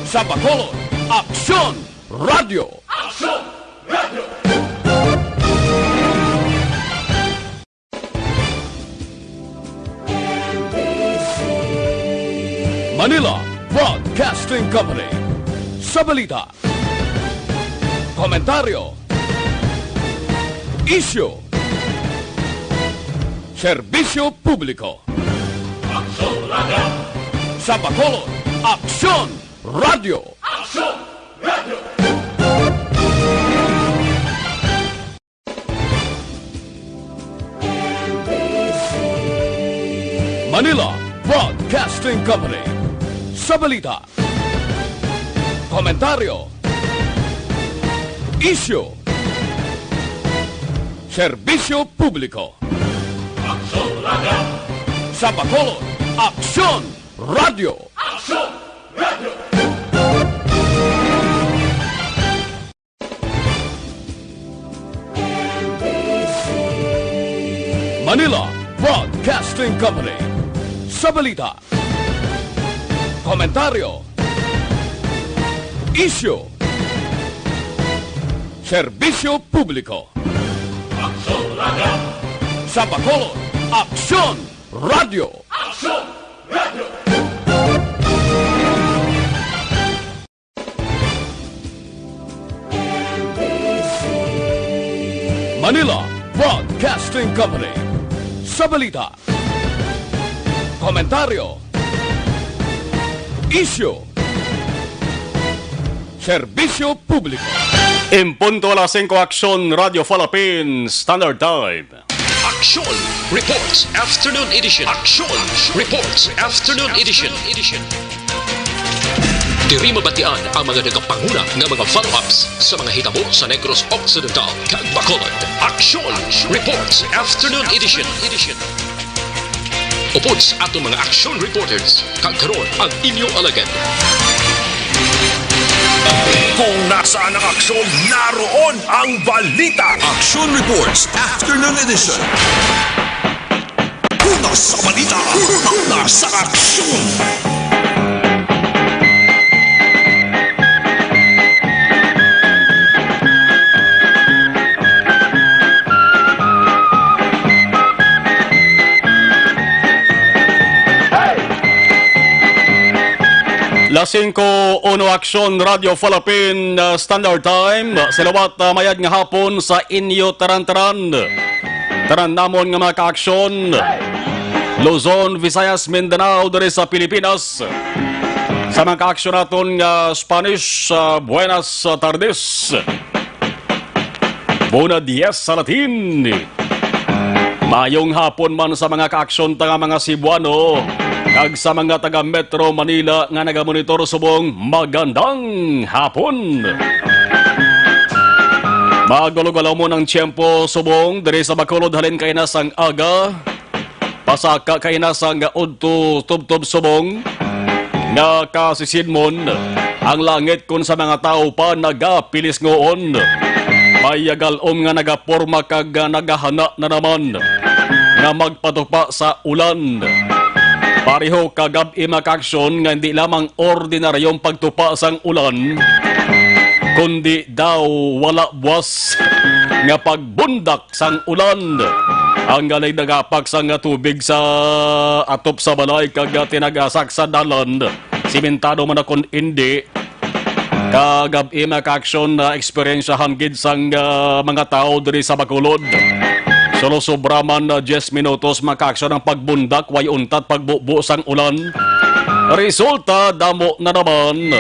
Sa Bacolod, Aksyon Radio! Aksyon Radio! Manila Broadcasting Company. Sa balita, komentaryo, isyu, serbisyo publiko. Aksyon Radio! Sa Bacolod, Aksyon Radio! Aksyon Radio! Manila Broadcasting Company. Sa balita, komentaryo, isyu, serbisyo publiko. Aksyon Radio! Sa Bacolod, Aksyon Radio! Aksyon Radio! Manila Broadcasting Company. Sa balita, komentaryo, isyu, serbisyo publiko. Aksyon Radio! Sa Bacolod, Aksyon Radio! Aksyon Radio! Manila Broadcasting Company. Sa balita, komentaryo, isyu, serbisyo publiko. En punto a las 5, Aksyon Radio Philippines Standard Time. Action Reports Afternoon Edition. Action Reports Afternoon Edition. Diri mabatian ang mga nagapanguna ng mga follow-ups sa mga hitabo sa Negros Occidental kag Bacolod. Action Reports Afternoon Edition. Upod sa atong mga action reporters kag karon ang inyong alagad. Kung nasaan ang aksyon, naroon ang balita. Action Reports Afternoon Edition. Una sa balita, una sa aksyon. Las 5, Uno Aksyon Radio Philippine Standard Time. Salawat mayad nga hapon sa inyo taran-taran. Taran namon nga mga ka-aksyon. Luzon, Visayas, Mindanao, diri sa Pilipinas. Sa mga ka-aksyon naton nga Spanish, Buenas tardes. Buenos dias sa Latin. Mayong hapon man sa mga ka-aksyon tanga mga Cebuano. Kag sa mga taga Metro Manila nga nagamonitor subong magandang hapon. Magulog-alaw mo ng tiyempo subong diri sa Bacolod halin kay nasang aga. Pasaka kay nasang udto tubtob subong nga kasisidmon ang langit kun sa mga tao pa nagapilis ngoon. Mayagalom nga nagaporma kag nagahana na naman nga magpatupa sa ulan. Pareho kagab imakaksyon nga hindi lamang ordinaryong pagtupa sang ulan, kundi daw wala buwas nga pagbundak sang ulan. Ang galay nagapak sang tubig sa atop sa balay kag tinagasak sa dalan. Simentado man akong hindi. Kagab imakaksyon na eksperyensyahan gid sang mga tao diri sa Bacolod. Solo sobra man 10 minutos makaksyon ang pagbundak way untat pagbubo sang ulan. Resulta damo na naman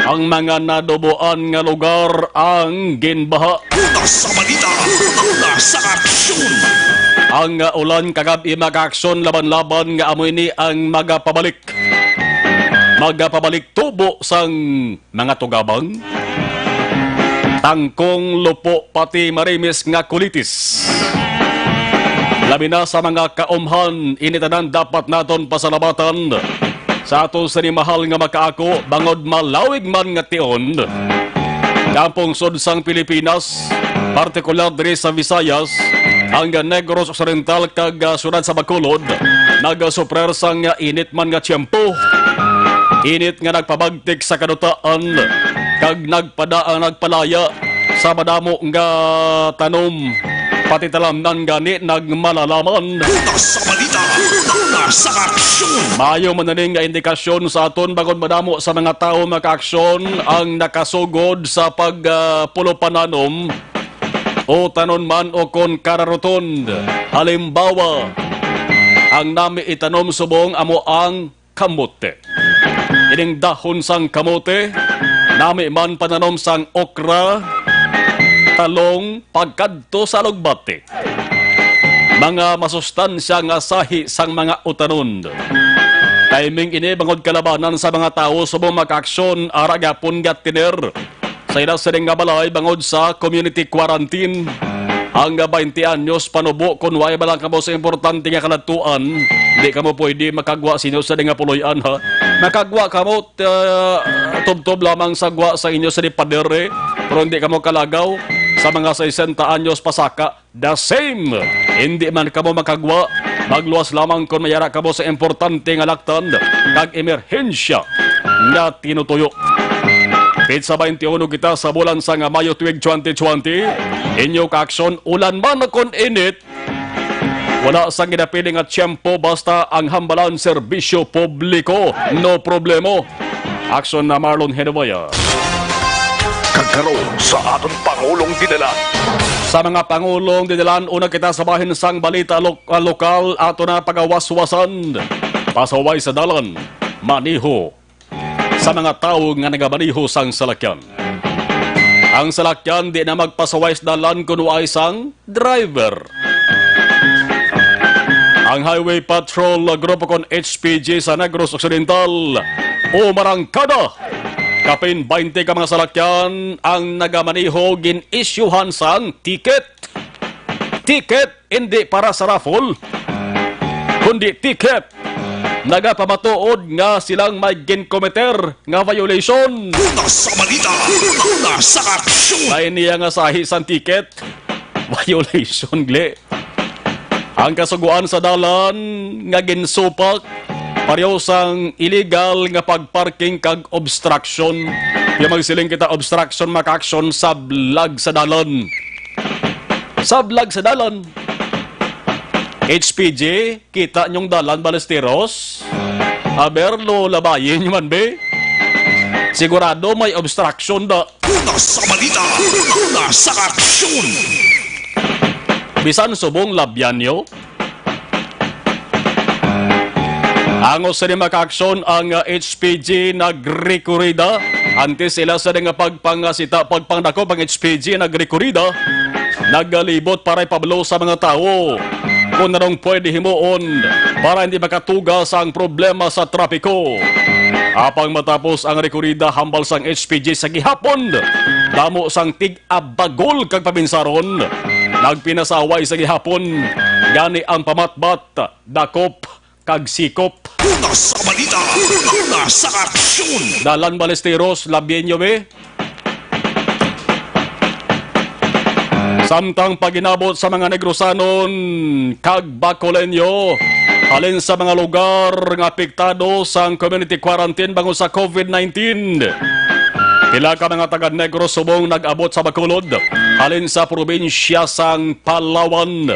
ang mga nadubuan nga lugar ang ginbaha. Una sa balita, una sa aksyon. Ang ulan kagabi makaksyon laban-laban nga amoy ni ang magapabalik. Magapabalik tubo sang mga tugabang. Tangkong lupo pati marimis nga kulitis. Labi na sa mga kaumhan, initanan dapat naton pasalamatan sa ato sa mahal nga makaako bangod malawig man nga tion. Kampong sud sang Pilipinas, partikular diri sa Visayas, ang Negros Occidental kag syudad sa Bacolod, nagasuprer sang init man nga tiyempo. Init nga nagpabagtik sa kadutaan kag nagpalaya sa madamo nga tanom pati talamnan gani nagmalalaman. Una sa balita, una sa aksyon. Mayo mananing nga indikasyon sa aton bagon madamo sa mga tao makaaksyon ang nakasugod sa pagpulopananom o tanon man o kon kararoton. Halimbawa, ang nami itanom subong amo ang kamote. Ining dahon sang kamote, nami man pananom sang okra, talong, pagkadto sa lugbate. Mga masustansya nga sahi sang mga utanon. Timing ini bangod kalabanan sa mga tao subong makaaksyon ara gapon gatiner. Sa ina sining nga balay bangod sa community quarantine. Ang 20 anyos panubo kung way balang kamo sa importante nga kalatuan, di kamo pwede makagwa sinyo sa nga puloyan ha. Makagwa kamo tubtob lamang sa gwa sa inyo sa di padere, pero hindi kamo kalagaw sa mga 60 anyos pasaka. The same, hindi man kamo makagwa, magluwas lamang kung mayara kamo sa importante nga laktan kag emerhensya nga tinutuyo. Pizza 21 kita sa bulan sa nga Mayo tuig 2020. Inyo kaaksyon, ulan man kon init. Wala sa ginapiling at tiyempo basta ang hambalan serbisyo publiko. No problemo. Aksyon na Marlon Henawaya. Kagkaroon sa aton Pangulong dinala. Sa mga Pangulong dinilan, una kita sabahin sang balita lokal ato na pagawaswasan. Pasaway sa dalan, maniho sa mga tao nga nagabaniho sang salakyan. Ang salakyan di na magpasaway sa dalan kuno ay sang driver. Ang Highway Patrol Grupo kon HPG sa Negros Occidental umarangkada. Kapin 20 ka mga salakyan ang nagamaniho gin-isyuhan sang ticket. Ticket hindi para sa raffle, kundi ticket nagapamatuod nga silang may ginkometer nga violation. Una sa balita, una sa aksyon. Lain niya nga sahi sang ticket, violation gle. Ang kasuguan sa dalan nga ginsupak, pareho sang illegal nga pagparking kag obstruction. Yung magsiling kita obstruction maka-action sablag sa dalan. Sablag sa dalan. HPG, kita nyong dalan Balesteros? Haberlo, labayin nyo man be? Sigurado may obstruction da. Una sa balita, una sa aksyon. Bisan subong labyan nyo? Angos sa ni makaaksyon ang HPG nagrekurida. Antes sila sa nga pagpangasita, pagpangdako pang HPG nagrekurida. Nagalibot para ipablo sa mga tao kung narong pwede himuon para hindi makatugas ang problema sa trapiko. Apang matapos ang rekurida hambal sang HPG sa gihapon, damo sang tig-abagol kag pabinsaron. Nagpinasaway sa gihapon, gani ang pamatbat, dakop, kag sikop. Una sa balita, una sa aksyon. Dalan Balesteros, labyen nyo be? Samtang paginabot sa mga Negrosanon, kag Bacoleño, halin sa mga lugar nga apektado sa community quarantine bango sa COVID-19. Pila ka mga taga-Negros subong nag-abot sa Bacolod, halin sa probinsya sang Palawan.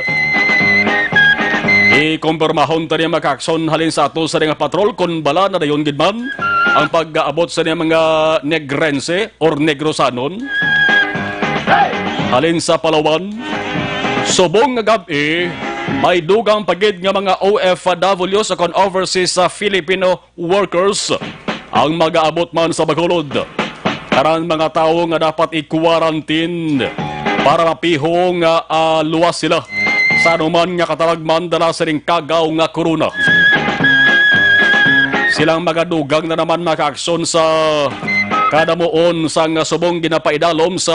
Ikumpirmahon tani makakson halin sa ato sa nga patrol kung bala na dayon gidman ang pag-aabot sa mga Negrense or Negrosanon. Halin sa Palawan, subong nga gabi, may dugang pagid nga mga OFW sa overseas sa Filipino workers ang mag-aabot man sa Bacolod. Karan mga tao nga dapat i-quarantine para mapiho nga luwas sila sa anuman nga katalagman dala sa ring kagaw nga corona. Silang magadugang na naman makaaksyon sa kadamuon sang subong ginapaidalom sa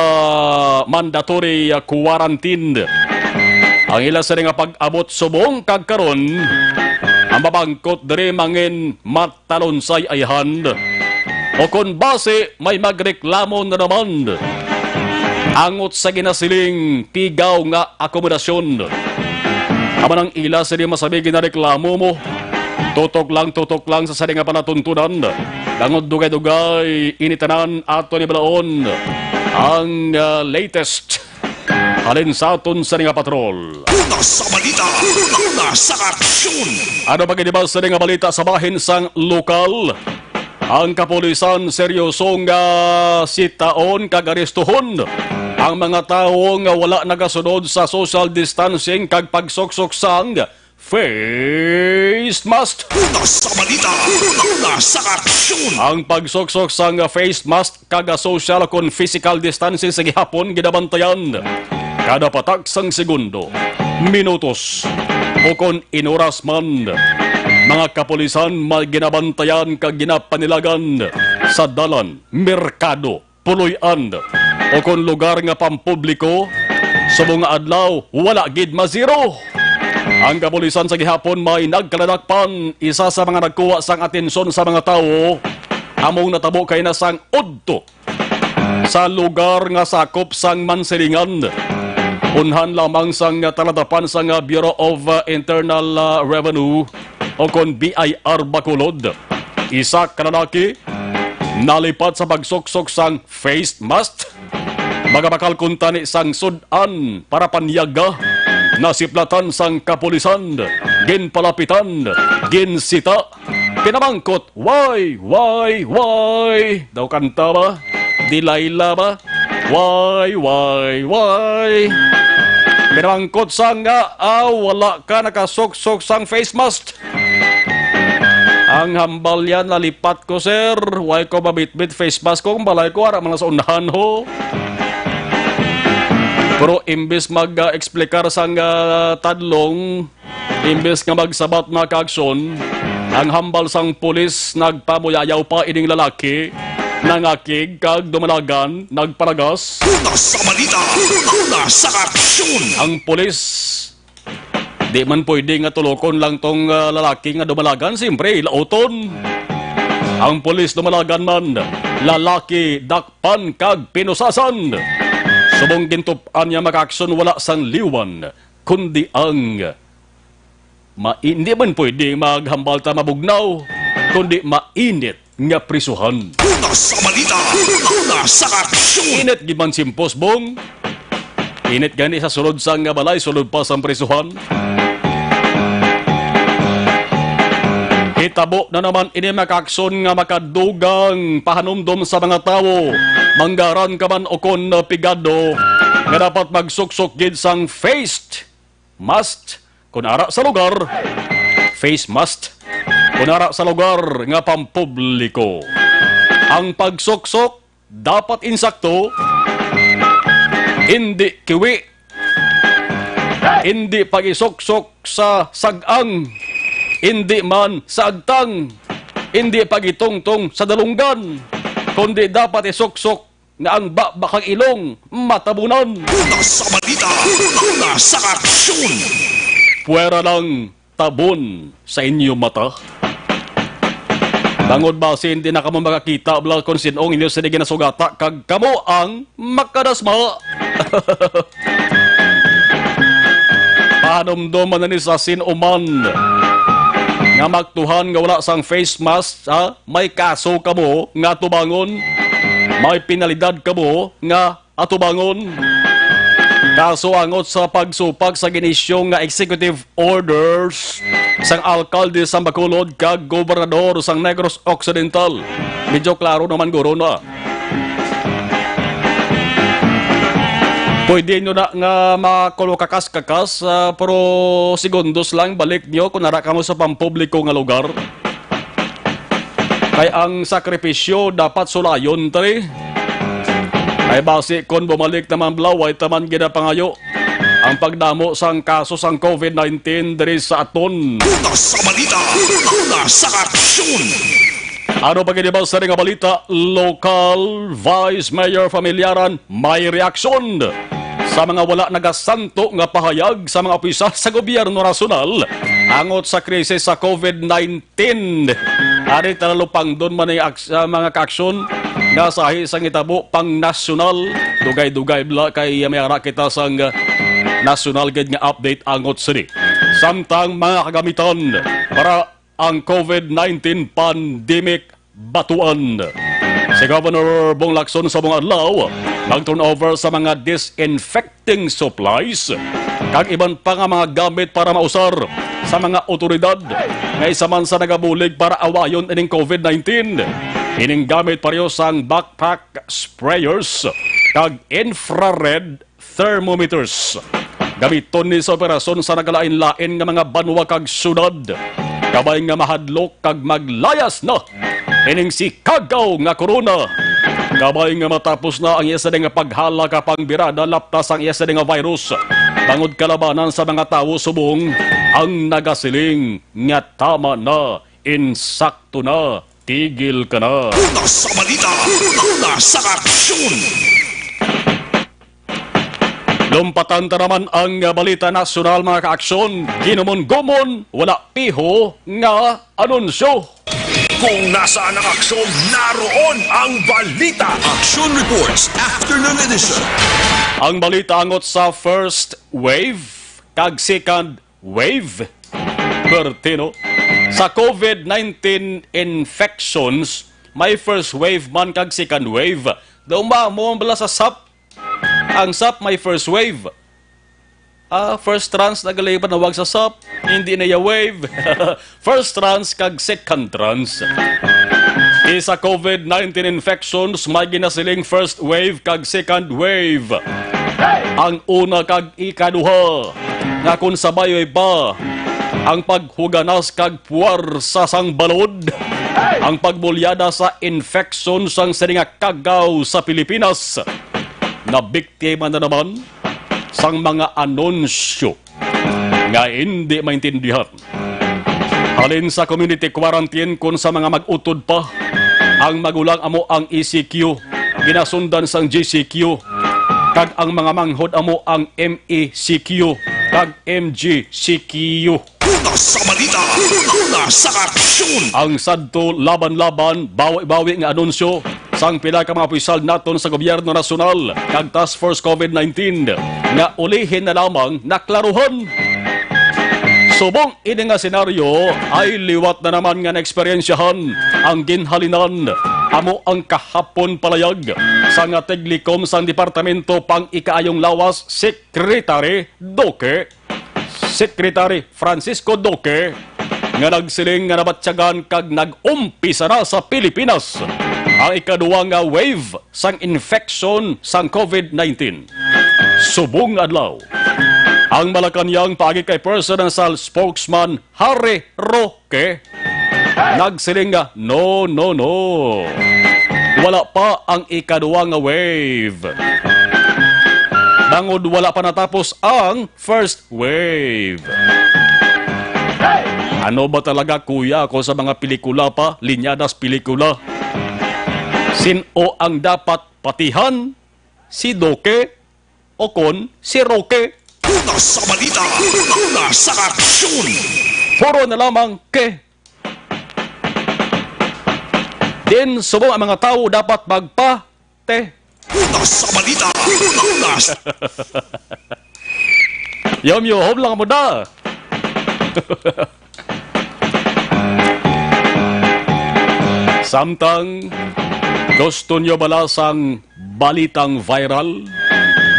mandatory quarantine. Ang ila sa nga pag-abot subong kagkaron, ang mabangkot diri mangin matalonsay ayhan. O kung base may magreklamo na naman, angot sa ginasiling pigaw nga akomodasyon. Aman ang ila sa di masabi ginareklamo mo, Tutok lang sa sari nga panatuntunan. Langod dugay-dugay, initanan ato ni Balaon ang latest halin sa aton sa nga patrol. Una sa balita, una sa aksyon. Ano ba kinibal sa nga balita sa bahin sang lokal? Ang kapulisan seryosong sitaon kagarestuhon ang mga tao nga wala nagasunod sa social distancing kag pagsuksok sang face mask. Una sa balita, una sa aksyon. Ang pagsuksok sang face mask kag social kon physical distancing sa gihapon ginabantayan kada patak sang segundo, minutos o kon inoras man. Mga kapulisan may ginabantayan kag ginapanilagan sa dalan, merkado, puloy-an o kon lugar nga pampubliko sa mga adlaw wala gid mazero. Ang kapulisan sa gihapon may nagkaladakpan isa sa mga nagkuha sang atensyon sa mga tao among natabo kay na sang udto sa lugar nga sakop sang Mansilingan. Unhan lamang sang taladapan sang Bureau of Internal Revenue o kon BIR Bacolod. Isa ka lalaki nalipat sa pagsuksok sang face mask. Magabakal kuntani sang sudan para panyaga. Nasiplatan sang kapulisan, ginpalapitan, ginsita, pinamangkot, why? Daw kanta ba? Dilayla ba? Why? Pinamangkot sang wala ka nakasuksok sang face mask. Ang hambal yan, lalipat ko sir, why ko mabitbit face mask ko, kung balay ko, ara mga sa unahan ho. Pero imbes mag-explikar sang tadlong, imbes nga magsabat na kaaksyon, ang hambal sang pulis nagpamuyayaw pa ining lalaki, nangakig kag dumalagan, nagparagas. Una sa balita, una sa aksyon. Ang pulis, di man pwede nga tulokon lang tong lalaki nga dumalagan, siyempre ilauton. Ang pulis dumalagan man, lalaki dakpan kag pinusasan. Subong gintupan niya makaksyon wala sang liwan, kundi ang hindi man pwede maghambal ta mabugnaw, kundi mainit nga prisuhan. Una sa balita, una sa aksyon. Init giman simpos bong. Init gani sa sulod sang balay, sulod pa sang prisuhan. Hitabo na naman ini makaksyon nga makadugang pahanumdom sa mga tao. Manggaran ka man o kon pigado nga dapat magsuksok gid sang face mask kun ara sa lugar. Face mask kun ara sa lugar nga pampubliko. Ang pagsuksok dapat insakto, hindi kiwi, hindi pag-isuksok sa sagang, hindi man sa agtang, hindi pagitungtong sa dalunggan, kundi dapat isuksok na ang bakang ilong matabunan. Una sa balita, una sa aksyon. Puwera lang tabon sa inyong mata. Bangod ba hindi na kamo makakita bala kung sinong inyo sa ginasugata kag kamo ang makadasma. Pahanumdom man ni sa sinuman nga magtuhan nga wala sang face mask, may kaso kamo nga tubangon, may penalidad kamo nga atubangon. Kaso angot sa pagsupag sa ginisyong nga executive orders sang alkalde sa Bacolod kag gobernador sang Negros Occidental. Medyo klaro naman guro na. Pwede nyo na nga makulokakas-kakas, pero segundos lang balik nyo kung nara ka mo sa pampubliko nga lugar. Kaya ang sakripisyo dapat sulayon tari. Ay base kon bumalik naman blaway taman ginapangayo ang pagdamo sang kaso sang COVID-19 diri sa aton. Una sa balita, una sa aksyon. Ano pa ginibal sa nga balita? Local Vice Mayor Familiaran may reaksyon sa mga wala nagasanto nga pahayag sa mga opisyal sa gobyerno nasyonal angot sa krisis sa COVID-19. Ari talalupang doon man ay mga kaaksyon nga sahi sang itabo pang nasyonal. Dugay-dugay bla kay mayara kita sang nasyonal gid nga update angot sini. Samtang mga kagamitan para ang COVID-19 pandemic batuan. Si Governor Bong Lacson sa mga adlaw nag-turnover sa mga disinfecting supplies kag iban pa nga mga gamit para mausar sa mga otoridad nga isa man sa nagabulig para awayon ining COVID-19. Ining gamit pareho sang backpack sprayers kag infrared thermometers. Gamiton ni sa operasyon sa nagalain-lain nga mga banwa kag syudad. Kabay nga mahadlok kag maglayas na ining si kagaw nga corona. Kabay nga matapos na ang isa nga paghala kapang birada laptas ang isa nga virus. Bangod kalabanan sa mga tawo subong ang nagasiling nga tama na, insakto na, tigil ka na. Una sa balita, una sa aksyon. Lumpatan ta naman ang balita nasyonal mga kaaksyon. Ginumon-gumon, wala piho nga anunsyo. Kung nasaan ang aksyon, naroon ang balita. Action Reports Afternoon Edition. Ang balita angot sa first wave kag second wave. Pertino, sa COVID-19 infections, may first wave man kag second wave. Dauma mo bala sa SAP. Ang SAP may first wave. First trans nagalay panawag sa SAP. Hindi na ya wave. First trans kag second trans. Isa COVID-19 infections may ginasiling first wave kag second wave. Ang una kag ikaduha nga kung sabayoy ba ang paghuganas kag puwersa sang balod. Ang pagbulyada sa infection sang sininga kagaw sa Pilipinas. Na biktima na naman sang mga anunsyo nga hindi maintindihan. Halin sa community quarantine kung sa mga mag-utod pa, ang magulang amo ang ECQ, ginasundan sang GCQ, kag ang mga manghod amo ang MECQ, kag MGCQ. Una sa balita, una sa aksyon. Ang sadto laban-laban, bawi-bawi nga anunsyo sang pila ka mga opisyal naton sa gobyerno nasyonal kag Task Force COVID-19 nga ulihin na lamang naklaruhan. Subong ini nga senaryo ay liwat na naman nga naeksperyensyahan ang ginhalinan amo ang kahapon palayag sa nga teglikom sang Departamento pang Ikaayong Lawas Secretary Francisco Duque nga nagsiling nga nabatsyagan kag nag-umpisa na sa Pilipinas ang ikaduwa nga wave sang infection sang COVID-19. Subong adlaw, ang Malacanang paagi kay presidential spokesman Harry Roque nagsiling nga no. Wala pa ang ikaduwa nga wave. Bangod wala pa natapos ang first wave. Ano ba talaga kuya ko sa mga pelikula pa, linyadas pelikula? Sino ang dapat patihan? Si Duque o kon si Roque? Una sa balita, una sa aksyon. Puro na lamang ke. Din subong ang mga tao dapat magpate. Una sa balita, una sa... Yom lang mo da. Samtang gusto nyo balasang balitang viral,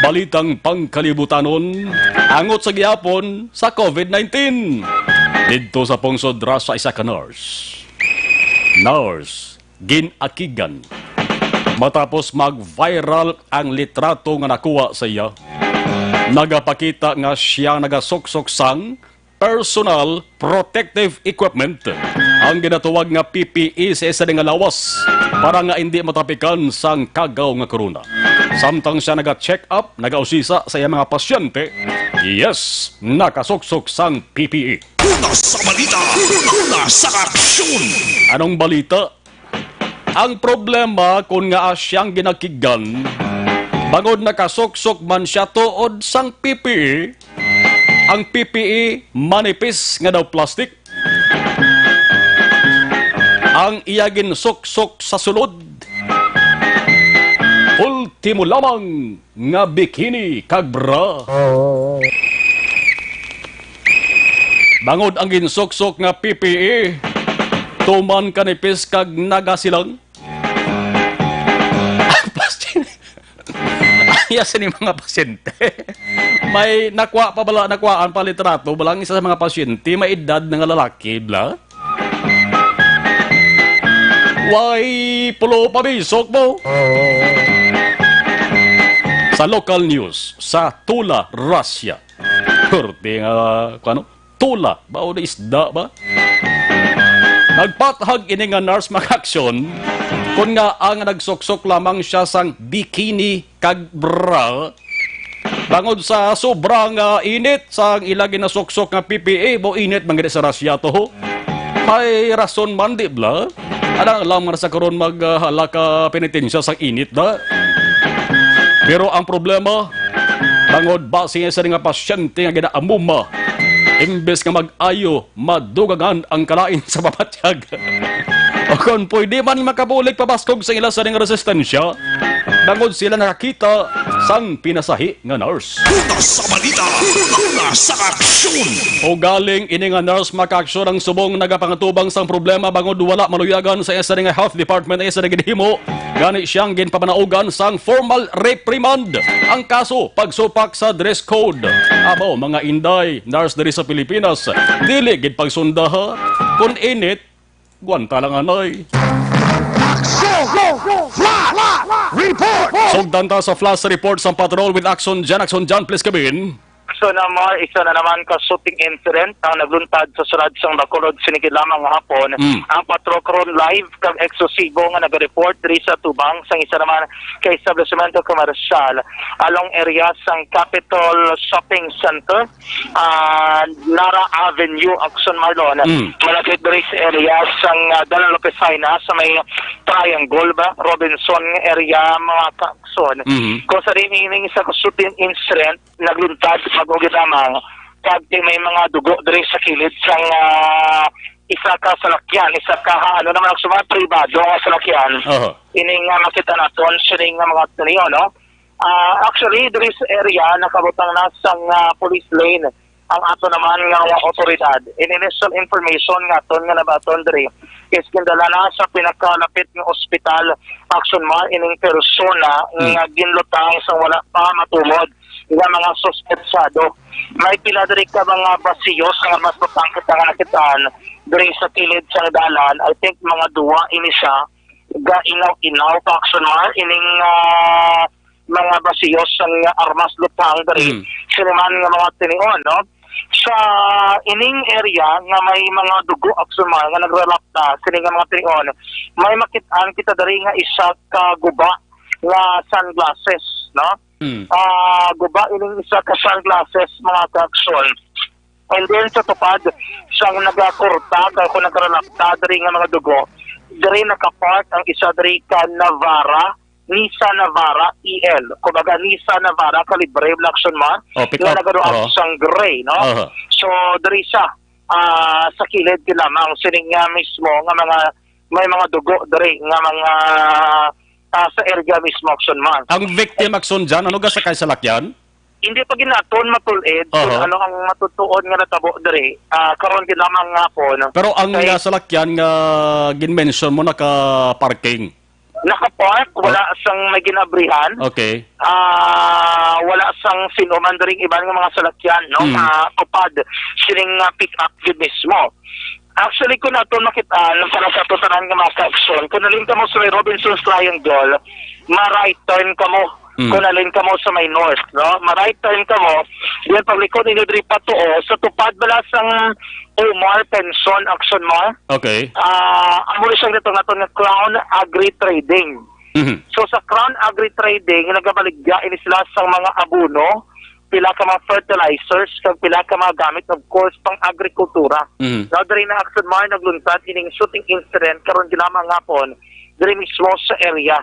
balitang pangkalibutanon, angot sa gihapon sa COVID-19. Dito sa pungsod ra sa isa ka nurse. Nurse, ginakigan. Matapos mag-viral ang litrato nga nakuha sa iya, nagapakita nga siya nagasuksok sang personal protective equipment, ang ginatuwag nga PPE sa isa nga lawas para nga hindi matapikan sang kagaw nga corona. Samtang siya naga-check up, nagausisa sa iya mga pasyente, yes, nakasuksok sang PPE. Una sa balita, una sa aksyon. Anong balita? Ang problema kung nga siyang ginakigan, bangod nakasuksok man siya tuod sang PPE, ang PPE manipis nga daw plastic. Ang iyagin suksok sa sulod, ultimo lamang nga bikini kag bra. Bangod ang ginsuksok nga PPE, Tuman kanipis kag nagasilang. Ayas ni mga pasyente. May nakwaan pa litrato balang isa sa mga pasyente may edad ng lalaki bla. Why pulo pabisok mo? Sa local news sa Tula, Russia. Kurti nga Tula ba o isda ba? Nagpathag ini nga nurse mag-aksyon kung nga ang nagsuksok lamang siya sang bikini kag bra bangod sa sobrang init sang ilagi na suksok nga PPE bo init manggid sa Russia to. May rason man di bla? Adang lamang sa karon maghala ka penitensya sang init da. Pero ang problema bangod base sa nga pasyente nga ginaamuma imbes nga mag-ayo, madugagan ang kalain sa papatyag. O kung pwede man makabulig pabaskog sa ila sa ring resistensya, bangod sila nakakita sang pinasahi nga nurse. Una sa balita, una sa aksyon. O galing ini nga nurse makaaksyon ang subong nagapangatubang sang problema bangod wala maluyagan sa isa nga health department na isa nga gihimo. Gani siyang ginpapanaugan sang formal reprimand. Ang kaso, pagsupak sa dress code. Amo, mga inday, nurse diri sa Pilipinas, dili gid pagsundaha. Kung init, gwanta lang anay. Sugdan ta sa flash report sa patrol with Action Jan. Action Jan, please come in. So isa na naman ka shooting incident ang nagluntad sa sulad sang Bacolod sinigid lamang hapon. Ang patrol karon live kag eksosibo nga nag-report diri sa Tubang sang isa naman kay establishmento komersyal along area sang Capitol Shopping Center, Lara Avenue, Action Marlon. Malapit diri sa area sang Dalan Lopesina sa may triangle ba Robinson area mga kakson. Kung sa rin isa ka shooting incident nagluntad pag-ugit lamang kag may mga dugo diri sa kilid sang isa ka salakyan, isa ka naman ang pribado nga salakyan. Ining makita naton sining mga taniyo, no? Actually diri sa area nakabutang na sang police lane ang ato naman nga otoridad. In initial information nga aton nga nabaton diri is kindala na sa pinakalapit ng ospital Action Mar ining persona nga ginlutang sang wala pa matumod nga mga suspetsado. May pila diri ka mga basiyos nga mas matangkit nga nakitaan diri sa kilid sa dalan. I think mga duwa ini siya ga inaw pa Action Mar ining mga basiyos sang armas lutang diri sinaman nga mga tinion, no? Sa ining area nga may mga dugo Action Mar nga nagrelapta sining mga tinion, may makitaan kita diri nga isa ka guba nga sunglasses, no? Guba ining isa ka sunglasses mga ka-aksyon. And then sa tupad siyang nagakurta kung nagrelapta diri nga mga dugo diri nakapark ang isa diri ka Navara, Nissan Navara EL. Kumbaga Nissan Navara kalibre Action Mar nga nagaroon sang gray, no? So diri siya sa kilid lamang sining nga mismo nga mga may mga dugo diri nga mga sa area mismo Action Mar. Ang victim Action Jan, ano ga sa kay salakyan? Hindi pa ginaton matulid kung ano ang matutuon nga natabo diri karon gid lamang hapon. Pero ang salakyan nga gin-mention mo naka-parking. Naka-park, wala sang may ginabrihan. Okay. Wala sang sinuman diri ibang mga salakyan, no? Tupad sining pick-up gid mismo. Actually, kung nato makitaan, para sa tutanan nga mga ka-aksyon, kung nalin ka mo sa may Robinson's Triangle, ma-right turn ka mo. Kung nalin ka mo sa may north, no? Ma-right turn ka mo, diyan paglikod ninyo diri patuo, sa tupad bala sang Omar Pension Action Mar. Okay. Amo siyang dito nato nga Crown Agri Trading. So sa Crown Agri Trading, nagabaligya ini sila sang mga abono, pila ka mga fertilizers, kag pila ka mga gamit, of course, pang agrikultura. Now, diri na Action Mar nagluntad ining shooting incident karon ginamang hapon diri mismo sa area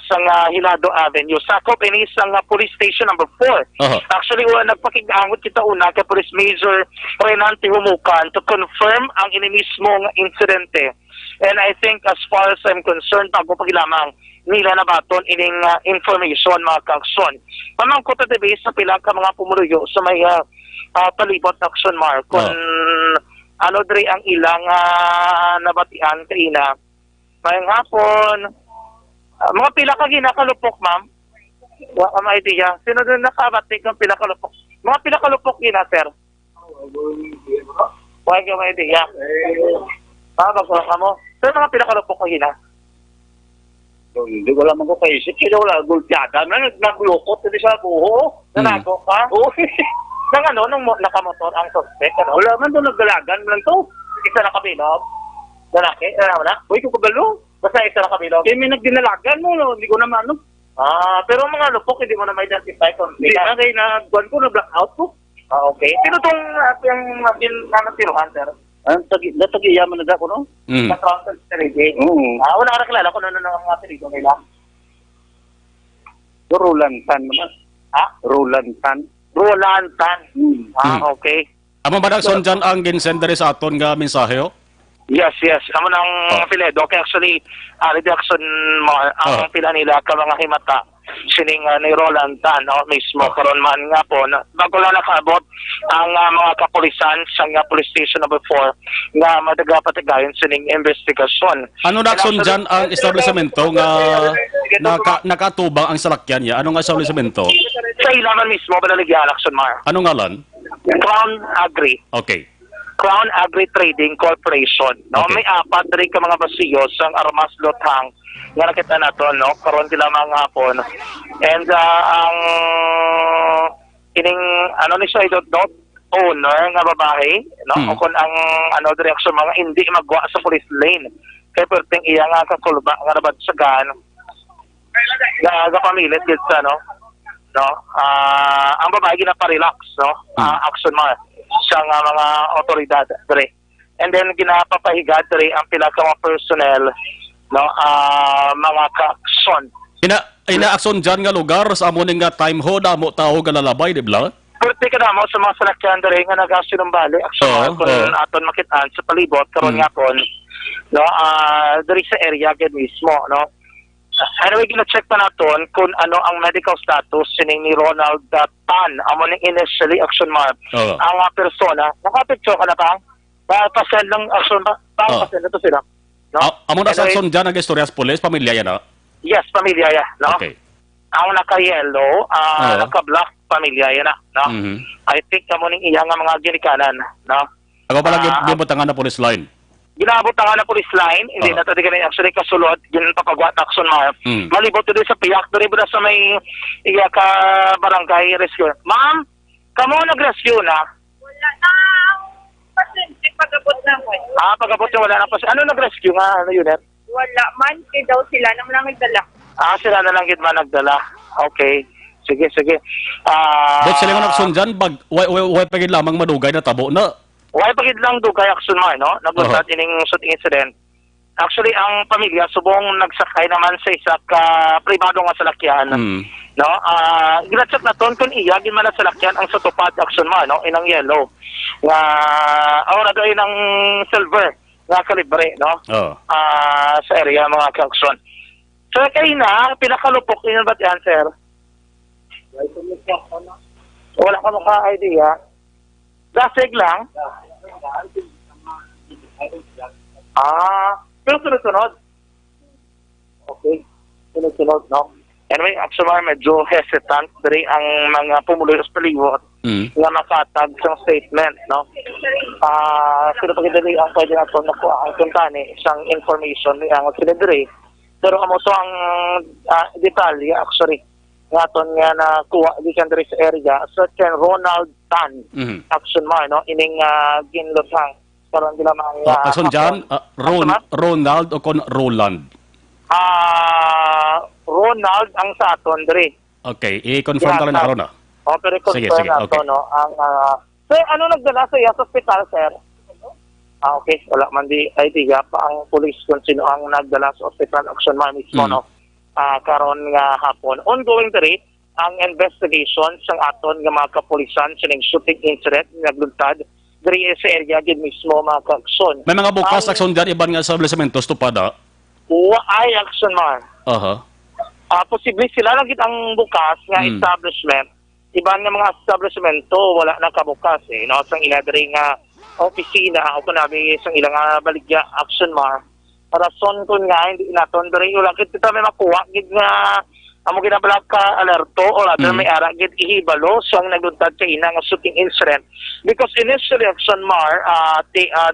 sa Hilado Avenue. Sakop ini sa police station number 4. Actually, nagpakigangot kita una kay Police Major Renante Humukan to confirm ang ini mismo nga insidente. And I think as far as I'm concerned, bago pagilamang nila na baton ining information mga ka-aksyon. Pamangkot at sa pila ka mga pumuluyo sa may palibot Action Mar kung ano diri ang ilang nabatian kaina. Mayang hapon, mga pila ka ginakalupok, ma'am. Wa ka idea. Sino doon nakabatik ng pila kalupok? Mga pila kalupok gina, sir. Wa ka idea. Bago ka mo. Sino mga pila kalupok ko gina? Hindi ko lamang ko kaisip. Kaya wala, gulpiada. Naglukot din sa buho. Nanago ka? Oo. Nang ano, nung nakamotor ang suspect, ano? Wala man doon naggalagan lang to. Isa na kabilog. Lalaki, ano na? Uy, kukabalo. Basta isa na kabilog. Kaya may nagdinalagan mo, no? Hindi ko naman, ano? Pero mga lupok, hindi mo na ma-identify kung Hindi na, kaya na-buwan ko, na-blackout ko. Okay. Sino itong yung nanatiruhan, sir? Natagiyaman na ako, no? Sa Tronson Street. Oo. Wala ka nakilala kung ano ng mga apelido nila. Roland Tan naman. Ha? Roland Tan. Roland Tan. Okay. Amo ba nagson dyan ang ginsender sa aton nga mensahe? Yes. Amo ng apelido. Okay, actually, reduction mo, ang pila nila ka mga himata. Sining ni Roland Tan, mismo. Karon man nga po, bago lang nakaabot ang mga kapulisan sa nga police station number 4 nga madagapatigayon sining investigasyon. Ano nagson dyan ang establishmento nga nakatubang ang salakyan niya? Ano nga establishmento? Sa ilaman mismo, balaligyan, Action Mar. Ano ngalan? Crown Agri. Okay. Crown Agri Trading Corporation. No? Okay. May apat rin ka mga basiyos ang armas lotang nga nakita nato, no? Karon sila mga hapon. And ang ining ano ni siya dot owner nga babae, no? O kung ang ano direksyon mga hindi magwa sa police lane. Kaya perting iya nga kakulba nga nabatsagan. Nga pamilit gid sa no. No? Ang babae ginaparelax, no? Action Mar sa mga otoridad dire. And then ginapapahiga dire ang pila ka mga personnel, no, mga ka-action. Ina-action dyan nga lugar sa amo nga time ho na mo tao nga lalabay, di ba? Pwede ka na mo sa mga salakyan dere nga nagasinumbali action kung aton makitaan sa palibot karon nga po, no, diri sa area gid mismo, no. Anyway, gina-check pa naton kung ano ang medical status sining ni Ronald Tan. Amo ning initially action mark. Ang persona, nakapicture ka na pa? Pasend lang action ba? Pasend ito sila. No? Amo na sa action dyan ang istorya sa police, pamilya yan, no? Yes, pamilya yan, no? Okay. Ang naka-yellow, naka-black, pamilya yan, no? I think amo ning iya nga mga ginikanan, no? Ako pala gibutangan na police line. Ginabot nga na police line, hindi na tadi kanina actually kasulod, ginapapagwat action mo. Malibot to din sa piyak, diri ba sa may iya ka barangay rescue. Ma'am, kamo nag-rescue na? Wala na. Pasyente, pag-abot na mo. Pag-abot na wala na pa. Ano nag-rescue nga, ano yun? Wala man, kaya daw sila naman lang nagdala. Sila na lang gid man nagdala. Okay. Sige. Dot sila nga nagsun dyan, way pagid lamang madugay na tabo na. Way pagid lang dugay action mo, no? Nagbutat ining shooting incident. Actually, ang pamilya subong nagsakay naman sa isa ka pribado nga salakyan. No? Ginacheck na ton kung iya gin man na salakyan ang sa tupad action mo, no? Inang yellow. Nga na doon ng silver nga kalibre, no? Sa area mga ka-action. So kay na pinakalupok yun ba yan, sir? Wala ka maka-idea. Dasig lang? Pero sunod-sunod? Okay. Sunod-sunod, no? Anyway, actually, medyo hesitant dari ang mga pumuloy sa palibot nga makatag sa statement, no? Sino pagkidali ang pwede na ito nakuha ang kuntani isang information ang sinidiri. Pero amo to ang detalye, actually, nga ito nga nakuha di kan dari sa area, certain Ronald Tan, action mo, no? Ining ginlutang. Karoon nila mga... Action dyan, Ronald o kon Roland? Ronald ang sa aton, Dre. Okay, i-confirm ka lang na karoon, pero i-confirm na ito, no? Sir, ano nagdala sa iya sa hospital, sir? Okay, wala man di idea pa ang police kung sino ang nagdala sa hospital action man mismo, no? Karon nga hapon. Ongoing, Dre, ang investigation sa aton nga mga kapulisan sa shooting incident nagluntad diri sa area gid mismo mga ka-action. May mga bukas action dyan, iban nga establishmentos tupada? Ay action man. Posible sila lang ang bukas nga establishment. Iban nga mga establishmento wala na kabukas, no? Sang ila diri nga opisina o kunabi isang ilang baligya action mar. Rason ko nga hindi naton diri wala kit kita may makuha gid nga amo ginabalag ka alerto o rather may ara gid ihibalo so ang nagluntad kay ina nga shooting incident because initially action mar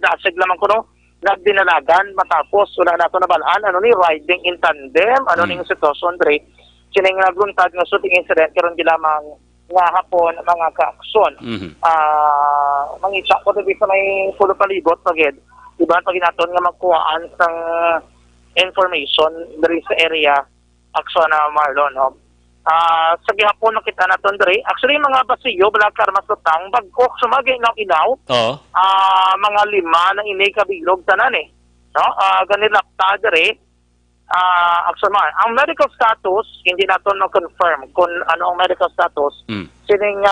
daasig lamang ko no nagdinalagan matapos wala nato nabalaan ano ni riding in tandem ano ning sitwasyon diri kining nagluntad nga shooting incident karon di lamang nga hapon mga ka-aksyon mangisa ko dito sa may pulo palibot pagid diba pag naton nga magkuhaan sang information diri sa area aksyon na Marlon no sa gihapon nakita naton diri actually mga basiyo bala karmas tang bagok sumagay na inaw mga 5 na inay kabilog tanan no ganilapta diri aksyon man ang medical status hindi naton no confirm kung ano ang medical status sining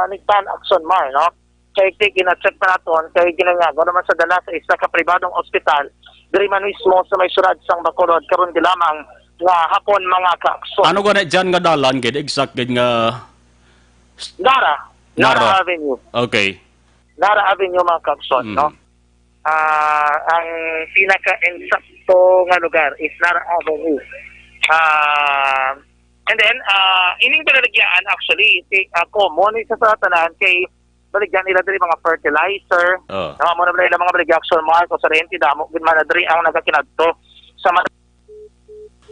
nigtan aksyon man no kay gina-check pa naton kay ginangago naman sa dala sa isa ka pribadong ospital diri man mismo sa may syudad sang Bacolod karon di lamang nga hapon mga ka-aksyon. Ano gana dyan nga dalan gid exact gid nga Nara Avenue. Okay. Nara Avenue mga ka-aksyon no. Ang pinaka-insakto nga lugar is Nara Avenue. And then ining baligyan actually common isa sa tanan kay baligyan nila diri mga fertilizer. Mo na nila mga baligyan action mga sa renti damo gid man diri ang nagakinadto sa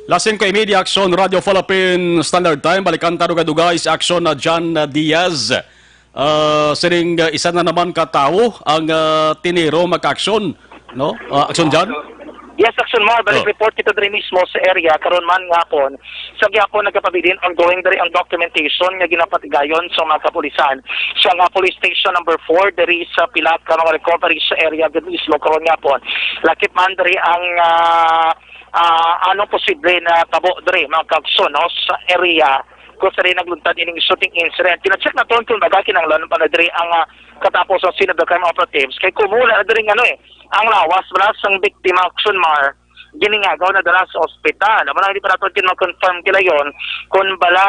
Lasin ko media action Radio Philippine Standard Time balikan taro kadugay sa action na John Diaz. Sining isa na naman ka tawo ang tiniro magka-action no? Action John? Yes, action mo. Balik report kita diri mismo sa area karon man ngapon. Sa gyapon nagapabilin ongoing diri ang documentation nga ginapatigayon sa mga kapulisan. Sa nga police station number 4 diri sa pilat ka mga recovery sa area gid mismo karon ngapon. Lakip man diri ang anong posible na tabo diri mga kaagson no sa area kung sa rin nagluntad ining shooting incident. Kina-check na to kung bagay kinanglan pa na diri ang katapos ang scene of the crime operatives kay kumula na diri ang lawas wala sang biktima action mar giningagaw na dala sa ospital. Amo na hindi pa natin ma-confirm kila yon kung bala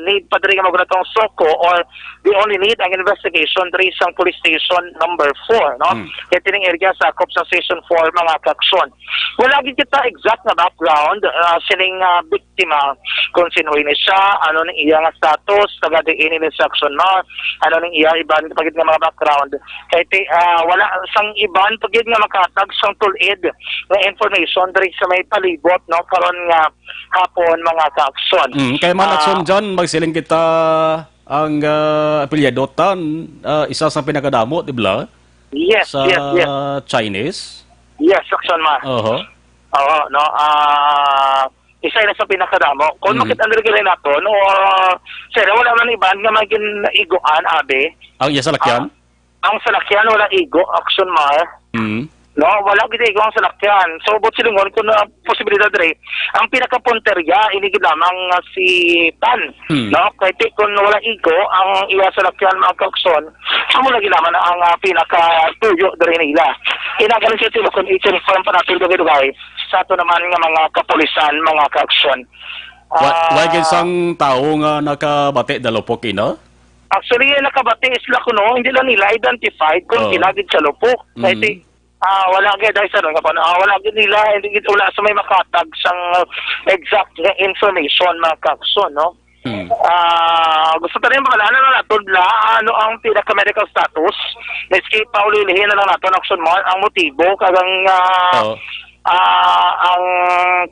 need pa diri nga magratong soko or we only need ang investigation diri sa police station number 4 no kaya tining area sa sakop sa station 4 mga kaksyon wala gid kita exact na background sining biktima kung sino ni siya ano ning iya nga status taga diin ni section no ano ning iya iban pagid nga mga background kay wala sang iban pagid nga makatag sang tulid nga information diri sa may palibot no karon nga hapon mga ka-aksyon. Kay man aksyon dyan magsiling kita ang apelyadotan isa sa pinakadamo di ba? Yes, sa yes. Chinese. Yes, aksyon man. Oo no isa na sa pinakadamo. Kung makita nila nato no sir wala man iban nga magin iguan abe. Ang iya salakyan? Ang salakyan wala igo aksyon man. No, wala gid ang salakyan. So bot silingon kun posibilidad diri. Ang pinakapunterya inigid lamang si Pan. No, kay kun wala igo ang iya salakyan mga kaukson. Amo lagi naman ang pinaka tuyo diri nila. Inagan siya sila kun i-confirm pa natin dugay sa ato naman nga mga kapulisan mga kaukson. Why sang tao nga nakabate dalupok ina? Actually nakabate sila kuno, hindi lang nila identified kung kilagid sa lupok. Kay wala gid ay sa wala gid nila hindi wala sa may makatag sang exact information mga kakson no gusto ta rin pala na naton ano ang pinaka medical status miski paulihin na lang naton action mo ang motibo kagang ang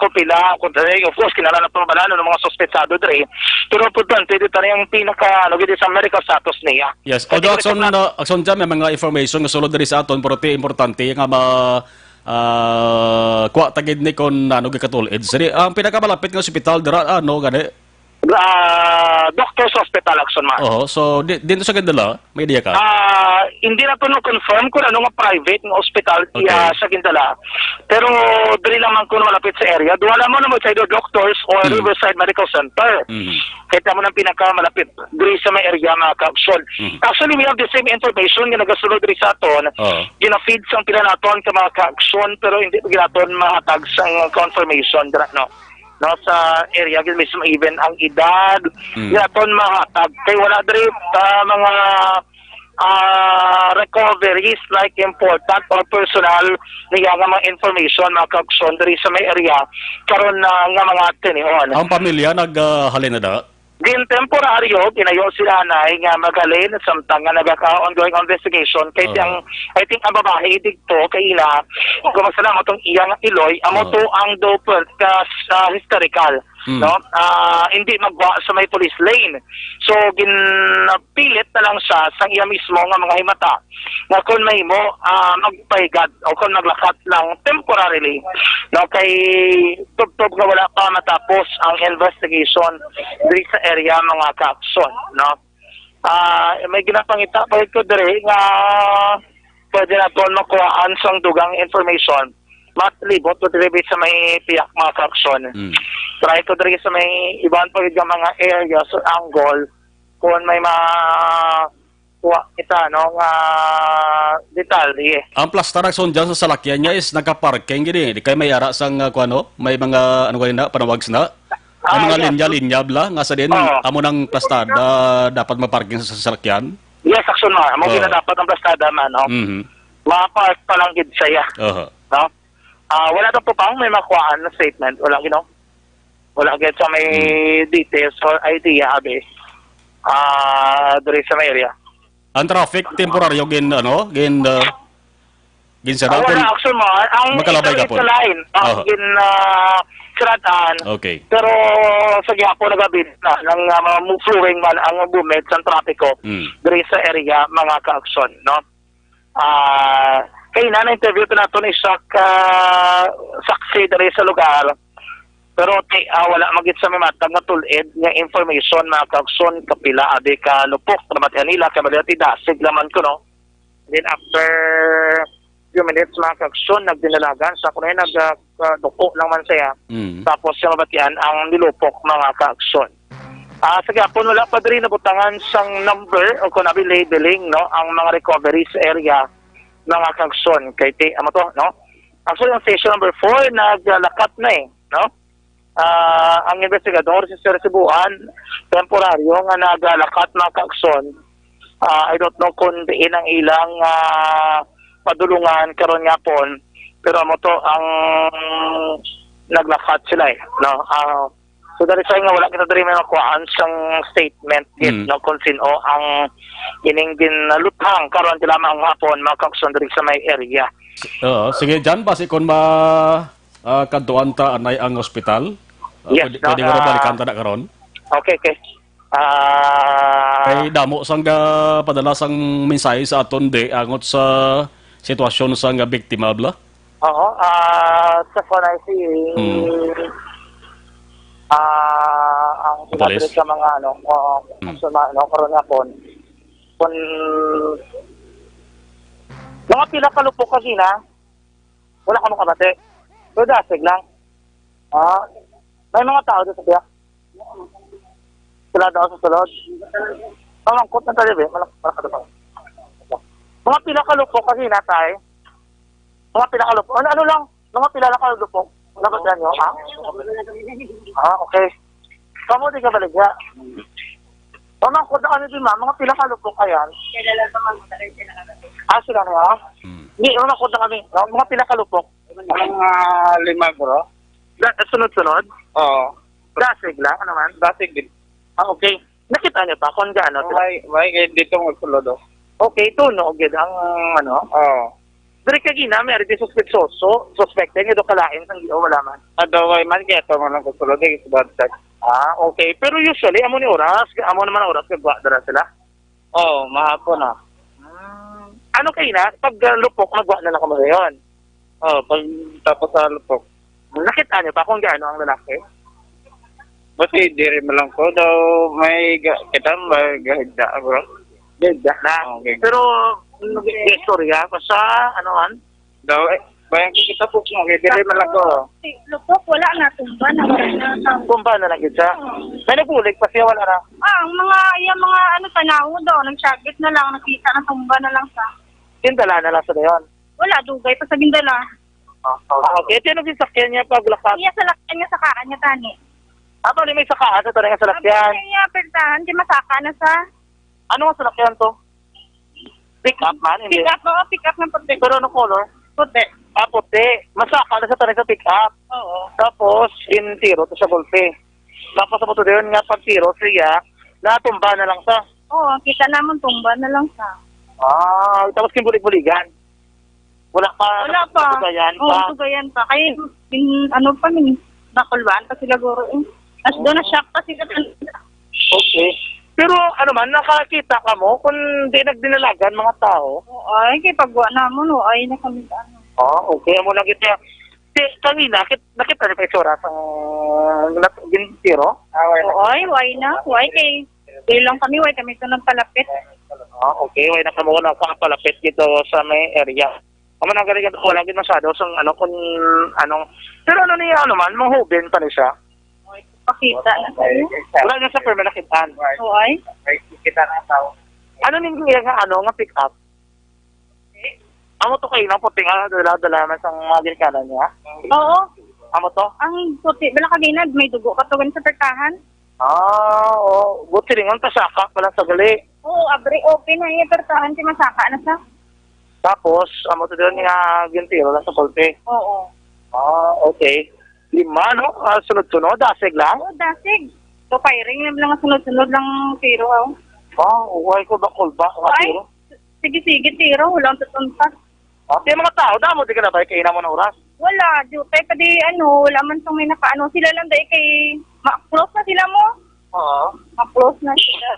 kopila of course kinala na pambalano ng mga suspetsado dre pero po doon pwede tayo yung pinaka gid sa medical status niya. Yes, although akson dyan may mga information nga sulod diri sa aton pero importante nga kuha tagid ni kon gikatulid ang pinakamalapit nga ospital dira gani Doctor's Hospital action man. So dito sa Gindala, may idea ka? Hindi na to confirm kung ano nga private nga hospital sa Gindala. Pero dili naman ko malapit sa area. Duwala mo na mo sa doctors or Riverside Medical Center. Kita mo nang pinaka malapit diri sa may area mga ka-action. Actually, we have the same information nga nagasulod diri sa aton. Gina-feed sang pila naton ka mga ka-action pero hindi ginaton mahatag sang confirmation dira no sa area mismo even ang edad yaton mahatag kay wala diri mga recoveries like important or personal niya nga mga information mga kaugson diri sa may area karon nga mga tinihon. Ang pamilya naghalin na da? Din temporaryo, ginayo sila na nga magalin samtang nga nagaka-ongoing investigation. Kaya I think ang babae dito, kay ila, kung masala mo itong iyang iloy, amo to ang doper ka historical. No? Hindi magwa sa may police lane. So, ginapilit na lang siya sa iya mismo nga mga himata na kung may mo magpaigad o kung naglakat lang temporarily no, kay tub-tub nga wala pa matapos ang investigation diri sa area mga kaakson. No? May ginapangita pa ko diri nga pwede na ito makuhaan sang dugang information matlibot to diri sa may piyak mga kaakson. Try to diri sa may ibang pagid nga mga areas or angle kung may kuha kita no nga detalye. Ang plastaragson dyan sa salakyan niya is nagka-parking gini. Di kayo may ara sang kuano, may mga ano na panawags na. May mga linya-linya bla nga sa din amo ng plastada dapat maparking sa salakyan. Yes, action mo. Amo dapat ang plastada man no. Ma-park pa lang gid saya. No? Wala daw po pang may makuhaan na statement. Wala gino. Wala gid sa may details or idea abi. Diri sa may area. Ang traffic temporaryo gin sana wala action mo. Ang makalabay ka po. Line, ang sirataan. Okay. Pero sa gihapon nagabit na nang flowing man ang movement sa trapiko diri sa area mga ka-action, no? Kaya na-interview ko na ito ni saksi diri sa lugar. Pero wala magit sa may matag na tulid nga information mga kaugson kapila adi ka lupok naman nila kamalati dasig laman ko no. Then after few minutes mga kaugson nagdinalagan sa kuno nagduko lang man saya. Tapos siya mabatian ang nilupok mga kaugson. Sa gapon wala pa diri nabutangan sang number o kunabi labeling no ang mga recoveries area mga kaugson kay amo to no. Actually ang station number 4 naglakat na no. Ang investigador si Sir Cebuan temporaryo nga nagalakat mga kaagson. I don't know kung diin ang ilang padulungan karon nga pon pero mo to ang naglakat sila no. So dahil sa nga wala kita diri may makuhaan sang statement no kung sino ang ining ginluthang karon sila mga hapon mga kaagson diri sa may area. Sige dyan basi kung kantuan ta anay ang ospital. Yes, pwede ko balikan ta na karon. Okay. Kay damo sang padala sang mensahe sa aton de angot sa sitwasyon sang biktima bla. Oo, sa FNIC ang sinabi sa mga karon nga pon kung mga pila kalupok kasi na wala ka makabate pero dasig lang may mga tao doon sa biyak sila daw sa sulod mamangkot ng talib malakad pa mga pila kalupok kasi na tayo mga pila kalupok ano lang mga pila lang kalupok wala ba nyo okay kamo di ka baligya mamangkot na kami din mga pila kalupok ayan sila na hindi mamangkot na kami mga pila kalupok mga 5 bro sunod-sunod? Oo. Dasig lang? Ano man? Dasig din. Okay. Nakita niyo pa kung gaano? May dito magsulod Okay, ito no? Ang Oo. Dari kagina, may ariti suspetsoso. Suspected niyo doon kalain sang wala man? Adaway man kaya ito man ang magsulod okay. Pero usually, amo ni oras? Amo naman oras kagwa dara sila? Oo, mahapon Ano kayo na? Pag lupok, magwa na lang kamo ngayon? Oo, pag tapos sa lupok. Nakita niyo pa kung gaano ang lalaki? Basi, diri mo lang ko daw may kita magahigda, bro. Gagda na. Okay. Pero, istorya pa sa, anoan? Daw, bayang kita po mo, diri mo lang ko. Lupok, wala na, tumba na. Tumba na lang siya. May nagbulig pa siya, wala na. Yung mga tanaw daw, nagsagit na lang, nakita na tumba na lang sa. Tindala na lang sa dayon. Wala, dugay pa sa gindala. Okay, ito yung sakyan niya pag lakat. Iya sa lakyan niya sa kaan niya, tani. Ato ni may sakaan sa nga sa lakyan. Iya, pertahan, di masaka na sa. Ano nga sa lakyan to? Pick up man, hindi. Pick up ng puti. Pero ano color? Puti. Puti. Masaka na sa tanay sa pick up. Oo. Tapos, tiro to sa gulpi. Tapos, sa doon nga pag tiro siya, natumba na lang sa. Oo, kita naman tumba na lang sa. Tapos kimbulig-buligan. Wala pa. Tugayan pa. Oo, tugayan pa. Kaya, nakulbaan pa sila guro eh. Tapos doon na-shock pa sila. Okay. Pero ano man, nakakita ka mo kung di nagdinalagan mga tao? Ay, kay pagwa naman, ay na kami ano. Okay. Amo lang kita. Kanina, nakita niyo pa itsura sa gintiro? Ay, why na? Why kay? Lang kami, why kami ito ng palapit. Okay. Why na kamo na palapit dito sa may area. Amo nang galing ko lang masyado sa pero ano niya man, manghubin pa ni siya. Pakita na tayo. Wala na sa perma nakitaan. Ay. Kita na tao. Ano ning nga pick up? Amo to kayo na puti nga dala man sang mga ginikanan niya. Oo. Amo to? Ang puti bala kaginad may dugo katugan sa pertahan. Buti ringon pa saka pala sa gali. Oo, abri open na yung pertahan si masaka na sa. Tapos amo to doon nga gintiro lang sa kolpe. Oo. Okay. 5 no? Sunod-sunod, dasig lang? Oo, dasig. So, firing lang sunod-sunod lang tiro. Uway ko ba kulba? Ay, sige, tiro. Walang tutuntas. Mga tao, damo di ka na ba? Kaina mo na oras? Wala, jutay pa di, wala man itong may nakaano. Sila lang dahil kay, ma-close na sila mo. Ma-close na sila.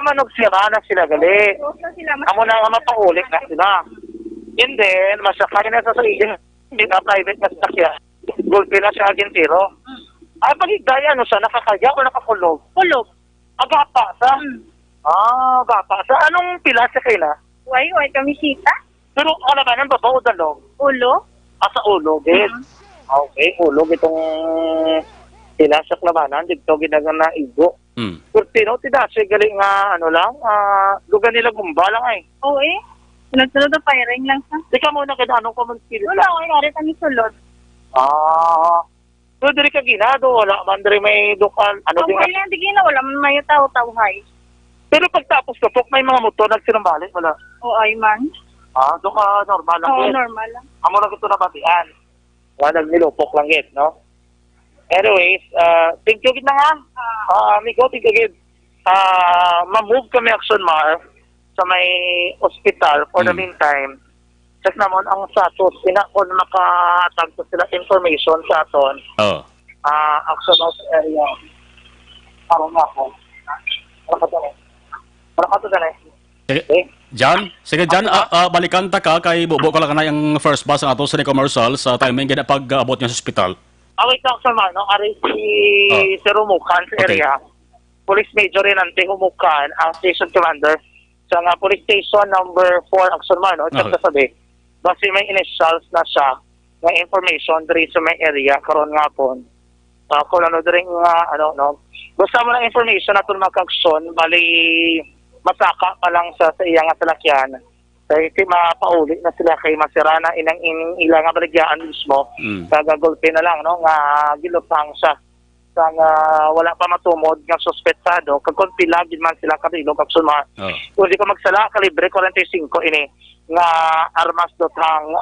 Manog sila na sila gali. Ma-close na sila. Amo na nga mapaulik na sila. And then, masakay na sa sarili. Hindi na private na sasakyan. Gulpi na siya gintiro. Pagigdaya, sa nakakaya o nakakulog? Kulog. Gapa sa? Gapa sa. Anong pila sa kayo na? Why kami sita? Pero ano ba, nang baba o dalog? Ulo. Sa ulo, din. Okay, ulo. Itong pila sa klabanan, dito ginagang na igo. Kurtino, tidasi, galing nga, lugar nila gumba lang ay. Oo sunod-sunod na firing lang sa. Di ka muna anong common spirit wala, kaya kami sulod. So, diri ka ginado, wala man diri may dukan. Okay lang, di gina, wala man may tao-tawhay. Pero pagtapos ko, may mga motor nagsinumbalik, wala? Ay man. Doon ka normal lang. Normal lang. Amo lang ito nabatian. Nilupok lang gid, no? Anyways, thank you gid na nga. Amigo, thank you gid. Ma-move kami Action Mar sa may hospital for the meantime. Check naman ang status. Kung makatagto sila information sa aton. Action House area. Parang nga ako. Wala ka to na eh. Jan, sige Jan, balikan ta ka kay bubo ko lang na yung first bus ang ato sa commercial sa timing gina pag-abot niya sa ospital. Wait lang sa no? Ari si Rumukan sa area. Police Major Renante Humukan, ang station commander sa police station number 4 Action Man, no? Check sabi. Basta may initials na siya, may information diri sa may area karon nga po. Kung ano diri nga basta mo lang information aton mag-action, bali masaka pa lang sa iya nga salakyan. Kaya mapauli na sila kay masira na ilang ilang baligyan mismo. Kagagulpe na lang nga gilutang siya. Wala pa matumod nga suspetsado kag kun pila gid man sila kabilog Action Man. Kung di ka magsala kalibre 45 ini nga armas dotang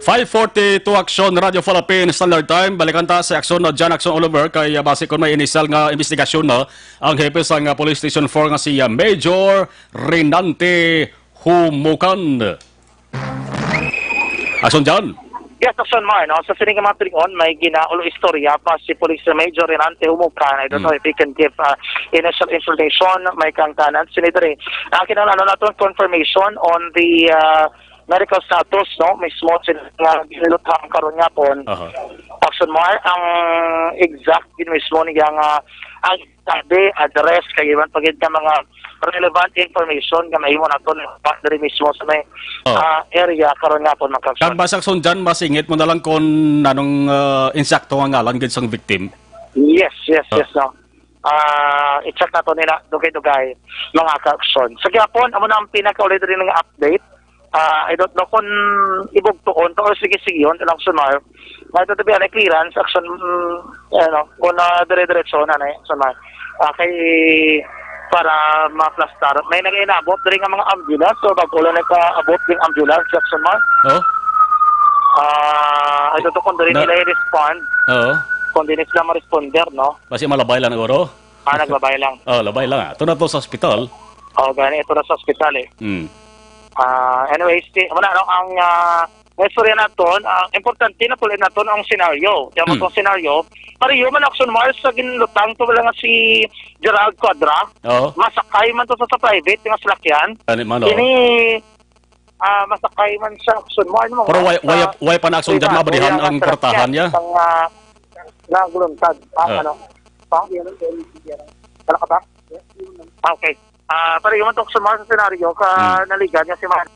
5:42 Action Radio Philippines Standard Time. Balikan ta sa Action na John Action Oliver kay base kon may initial nga investigasyon na ang hepe sa nga Police Station 4 nga si Major Renante Humukan. Action John. Yes, Action Man, no? Sa sining mga tulingon, may ginaulo istorya pa si Police Major Renante Humukan. I don't know if he can give initial information, may kang kanan. Sinidari, kinalano natin confirmation on the medical status, no? Mismo sila ginilutang karon nga po. Action Mar, ang exact mismo niya nga ang sabi, address, kagiban pagid ka mga relevant information nga mahimo naton diri mismo sa may area karon nga po Kan basag sundan masingit mo na lang kon anong insakto nga ngalan gid sang victim. Yes no. I-check nato nila dugay-dugay mga ka-action. Sa gyapon amo na ang pinaka-ulit rin nga update. I don't know kung ibugtuon to or sige-sigiyon lang sunar. May to be clearance action kung dire-diretso na sunay. Kay para maplastar. May nag-inabot rin ang mga ambulance, so bago lang nagka-abot yung ambulance, Jackson Mar. Oh? Ito to kung rin nila i-respond, Oo. kung din sila ma-responder, no? Basi malabay lang siguro. Naglabay lang. Labay lang. Ito na to sa ospital. Gani, ito na sa ospital eh. Anyways, ang istorya naton, importante na tuloy naton ang senaryo. Kaya mo itong senaryo, pariyo man Action Mars sa ginlutang to lang si Gerald Quadra. Oo. Masakay man to sa private, yung salakyan. Ano man, Ini, masakay man sa Action Mars. Pero way pa na aksyon dyan mabarihan ang kartahan niya. Ang nagluntad. Ano? Wala ka ba? Okay. Pariyo man to Action Mars sa senaryo, naligan niya si Man.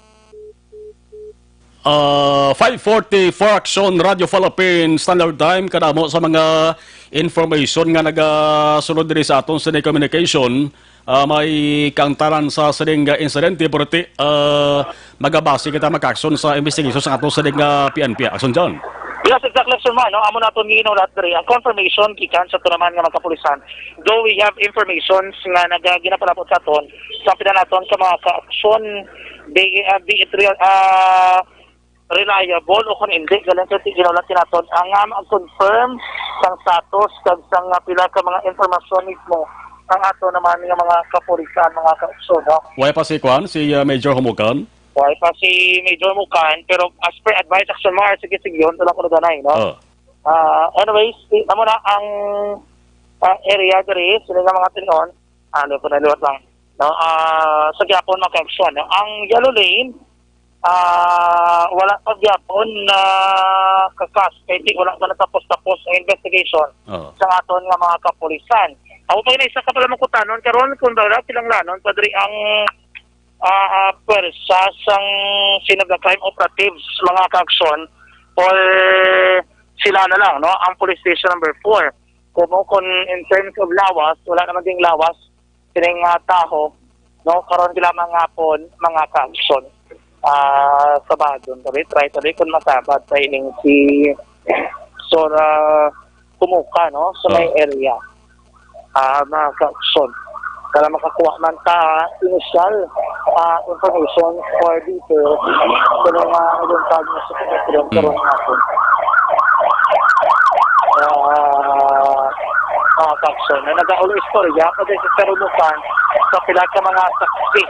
5:40 for Action Radio Philippines Standard Time kadamo sa mga information nga nagasunod diri sa aton sa communication may kantaran sa seding insidente pero magabase kita mag-action sa investigation sa aton sa PNP action John. Yes, exactly, sir man. Amo naton ginaw diri ang confirmation gikan sa tunaman nga magkapulisan. Though we have informations nga ginapalapot sa aton sa pinanaton sa mga ka-action be it real reliable o kung hindi galing sa ginulat naton ang confirm sang status kag sang pila ka mga informasyon mismo ang ato naman nga mga kapulisan mga ka-action, no? Way pa si Kwan si Major Humukan. Way pa si Major Humukan pero as per advice Action Mar sige yun wala ko na ganay, no? Anyways, amo na ang area diri sila nga mga tinon ano ko na liwat lang, no? Sa gyapon mga ka-action, no? Ang yellow lane wala pa gyapon na kakas kaya wala pa natapos-tapos ang investigation sa aton nga mga kapulisan. Ako pa isa ka pala makutanon karon kung wala silang lanon padri ang pwersa sang sinag crime operatives mga ka-action or sila na lang, no? Ang police station number 4 kung in terms of lawas wala naman ding lawas kining taho, no? Karon sila mga hapon mga ka-action sabadon try kung masabad sa ining si Sora Kumuka, no? Sa may area mga ka-action para makakuha man ta initial information or details sa mga luntag na sa pagkakaroon karoon natin mga ka-action na nag-aulo istorya kasi sa karumukan sa pila ka mga saksi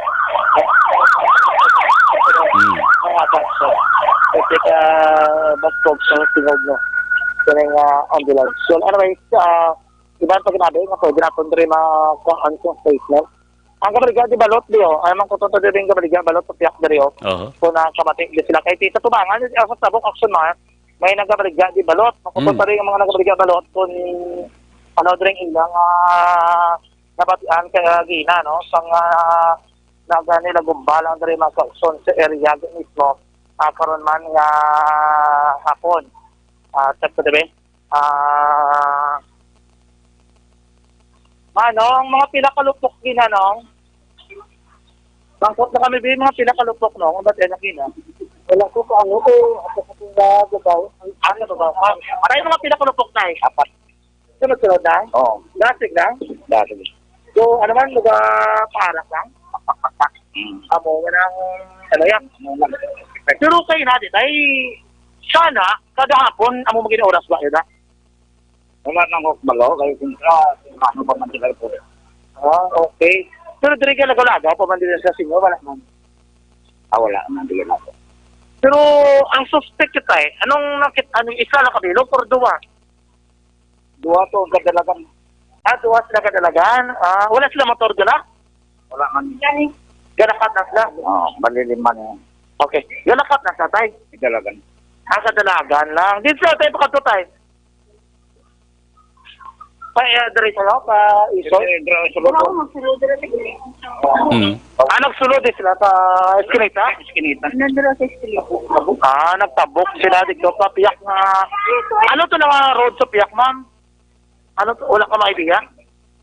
mga ka-action kasi ka bastog sa tingog, no? Kaya nga ambulance. So anyways, ibang paginabi nga pwede natin rin makuhaan yung statement. Ang kabaligya di balot diyo, ay man kutunto din yung kabaligya balot sa piyak diyo. Kung nakamating di sila. Kahit sa tubangan, sa tabok Action Mar, may nagabaligya di balot. Kutunto rin yung mga nagabaligya balot kung ano din ilang nabatian kaya gina, no? Sang nila gumbalang rin mga ka-action sa area mismo. Karon man nga hapon. Tapos diba? Manong, mga pinakalupok ginanong. Bangkot na kami ba mga pinakalupok, no? Ba't yan ang gina? Wala ko pa ano ko. Ako sa pinagabaw. Ano ba? Maray mga pinakalupok na eh. Apat. Sunod-sunod na? Oo. Dasig lang? Dasig. So, ano man, paharap lang? Amo, ganang, ano yan? Pero kayo natin, ay, sana, kada hapon, amo maging oras ba yun, ha? Wala nang hukbalo, kayo kung ano pa man sila po. Okay. Pero diri ka nagalaga, pamandila sa sinyo, wala man. Wala man, di na po. Pero, ang suspect kita eh, anong isa lang kabilog or duwa? Duwa to, kadalagan. Duwa sila kadalagan. Wala sila motor dala? Wala man. Ganakat na sila? Maliliman yan. Okay. Ganakat na sa tay? Kadalagan. Kadalagan lang. Dito sa tayo pakatutay? Diretso lang, iso? Diretso lang po. Nagsulod sila sa Eskinita? Eskinita. Nandito sa Eskinita. Nagtabok sila dito pa, piyak na... Ano to na road sa piyak, ma'am? Ano to? Wala ka maibigan?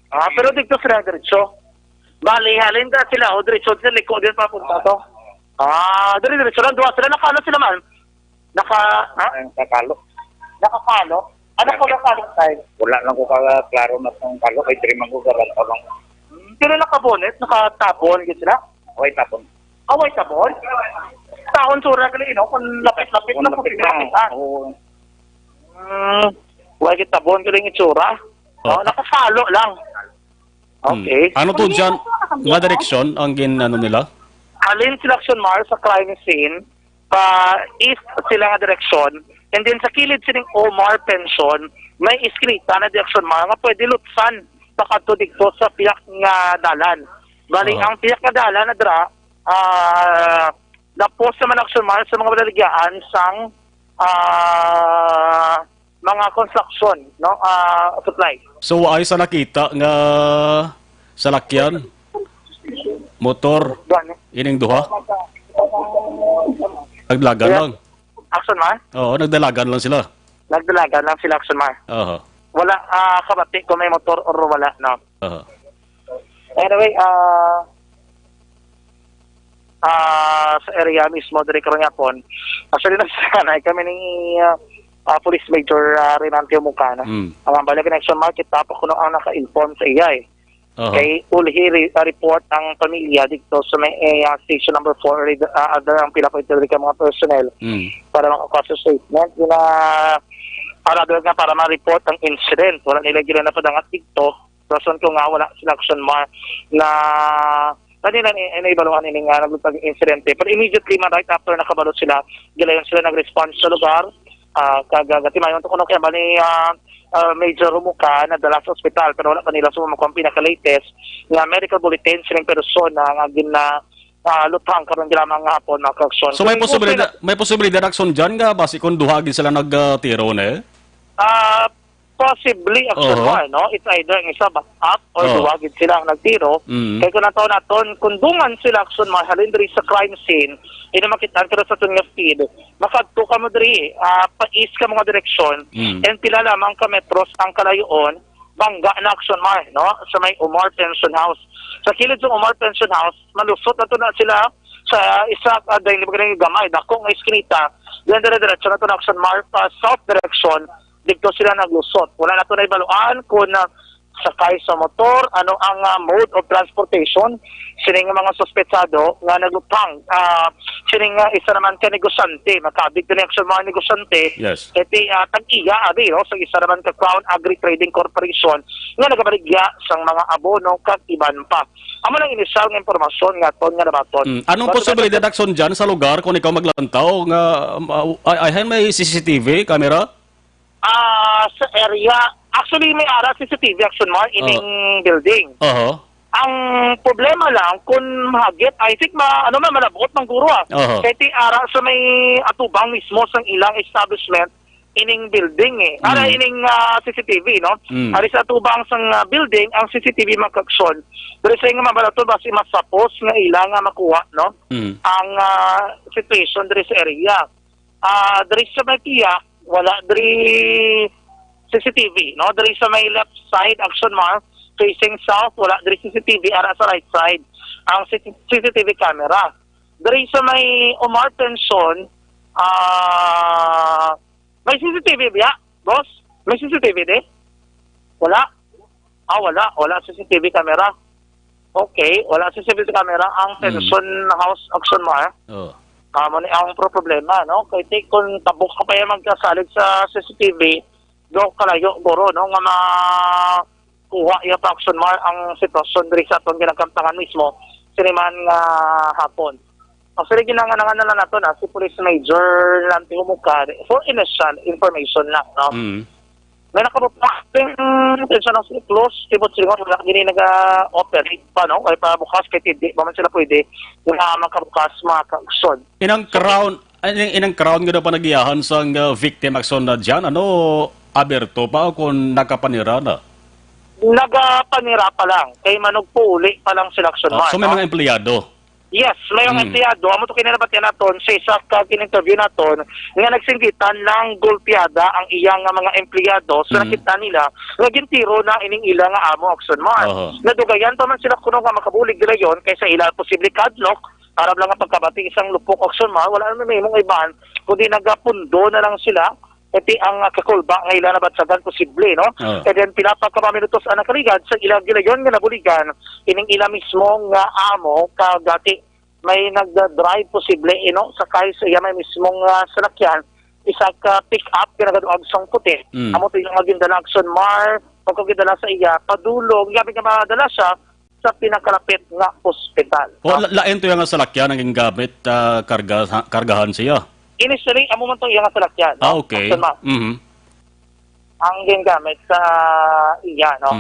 Pero dito sila diretso. Bali, halin ka sila, o diretso sila, liko din papunta to. Diretso lang, duwa sila. Nakano sila, ma'am? Nakakalo. Nakakalo? Ano ko nakakalo tayo? Wala lang ko klaro na itong kalo, kay Triman ko lang. Sila nakabonet, nakatabon, gid sila. Away tapon. Away tabon. Taon sura gali no, kung lapit-lapit na po pinapit. Oo. Wala kita tabon gali ng itsura. Nakafalo lang. Okay. Ano to dyan? Nga direksyon ang ano nila? Alin sila action mar sa crime scene, pa east sila nga direksyon, and then sa kilid sining Omar Pension, may iskrita na direksyon mar nga pwede lutsan pakadto dito sa piyak nga dalan. Bali, ang piyak nga dalan na dra, na-post naman action mar sa mga balaligyan sang mga construction, no? Supply. So ay sa nakita nga salakyan, motor, ining duha. Nagdalagan lang. Action mar? Oo, nagdalagan lang sila. Nagdalagan lang sila action mar. Oo. Wala kabati kung may motor or wala, no? Oo. Anyway, sa area mismo, dire karon yapon. Actually, nagsanay kami ni Police Major Renante Mucana. Ang Ambala Connection Market, tapos kuno ang naka-inform sa iya eh. Kay ulhi report ang pamilya dito sa may station number 4, ang pila po ito mga personnel para makakosa statement. Yun para ma-report ang incident. Wala nila gila na padangat dito. Rason ko nga wala sila action na kanina inaibaluhan nila nga naglutag insidente. Pero immediately right after nakabalot sila, gilayon sila nag-response sa lugar. Kagatimayon ito kuno kaya bali Major Rumuka na dala sa ospital pero wala pa nila sumama kung pinaka-latest nga medical bulletin silang persona nga lutang karon gila mga hapon na action. So may posibilidad action dyan nga basi kung duhagin sila nagtiro na eh? Possibly action no? It's either ang isa back up or duwagin sila ang nagtiro. Kaya kung naton kung dungan sila action halin diri sa crime scene, ina makitaan pero sa tunyang feed, makadto ka mo diri, pa-east ka mga direksyon, and pila lamang ka metros ang kalayoon, bangga na action no? Sa may Omar Pension House. Sa kilid ng Omar Pension House, malusot na to na sila sa isa, dahil hindi magaling gamay, dakong iskinita, yan dire-diretso na to na action south direction, dito sila naglusot. Wala na ito na ibaluan kung sakay sa motor, ano ang mode of transportation, sining mga suspetsado nga naglutang. Sining isa naman ka negosyante, makabig na action mga negosyante, iti tag-iya, no? So isa naman ka Crown Agri Trading Corporation, nga nagabaligya sang mga abono kag iban pa. Amo lang inisyal ng impormasyon nga ton nga nabaton. Anong posibilidad action dyan sa lugar kung ikaw maglantaw nga ay may CCTV camera? Sa area, actually may CCTV action mo ining building. Ang problema lang kung mahagit, I think malabot ng guro Kaya ara sa may atubang mismo sa ilang establishment ining building eh. Ining CCTV, no? Ari sa atubang sa building, ang CCTV magkaksyon. Pero sa nga mabalato, basi masapos nga ilang makuha, no? Ang situation diri sa area. Diri sa may tiyak, wala diri CCTV, no? Diri sa may left side action mark facing south, wala diri CCTV ara sa right side ang CCTV camera. Diri sa may Omar Pension, may CCTV ba, boss? May CCTV di? Wala. Wala CCTV camera. Okay, wala CCTV camera ang Pension House action mark. Ang problema, no? Kaya kung tabok ka pa yung magkasalig sa CCTV, do kalayo, guro, no? Nga makuha yung action mark ang sitwasyon diri sa itong ginagkamtangan mismo, siniman nga hapon. Ang sila ginanganangan na nato na si Police Major Lante Humukar for initial information lang, no? May nakabukas attention ng close, tibot sila wala gini nag-operate pa, no? Kaya pa bukas kay hindi ba man sila pwede nga makabukas mga action. Inang crown nga pa nagiyahan sa victim action na dyan, aberto pa kung nakapanira na? Nagapanira pa lang, kay manugpuli pa lang sila action So may mga empleyado? Yes, may mga empleyado. Amo to kinarabatian naton sa isa ka kin-interview naton nga nagsinggitan lang gulpiada ang iyang mga empleyado. So nakita nila laging tiro na ining ila nga amo action man. Nadugayan pa man sila kuno nga makabulig dila yon kaysa ila posible kadlok para lang ang pagkabati isang lupok action man. Wala naman may mong iban kundi nagapundo na lang sila iti ang kakulba nga ila nabatsagan posible, no? And then pinapakapaminutos ang nakaligad sa ilagilayon nga nabuligan, ining ila mismo nga amo kagati may nagda-drive posible, sakay sa iya may mismong salakyan, isa ka pick-up kinagaduagsong puti. Amo to yung magindala Action Mar, pagkagindala sa iya, padulog, gabi nga madala siya sa pinakalapit nga ospital. Lain to yung salakyan ang gamit, kargahan siya. Initially, amo man itong iyang salakyan. No? Okay. Ang gingamit sa iya, no?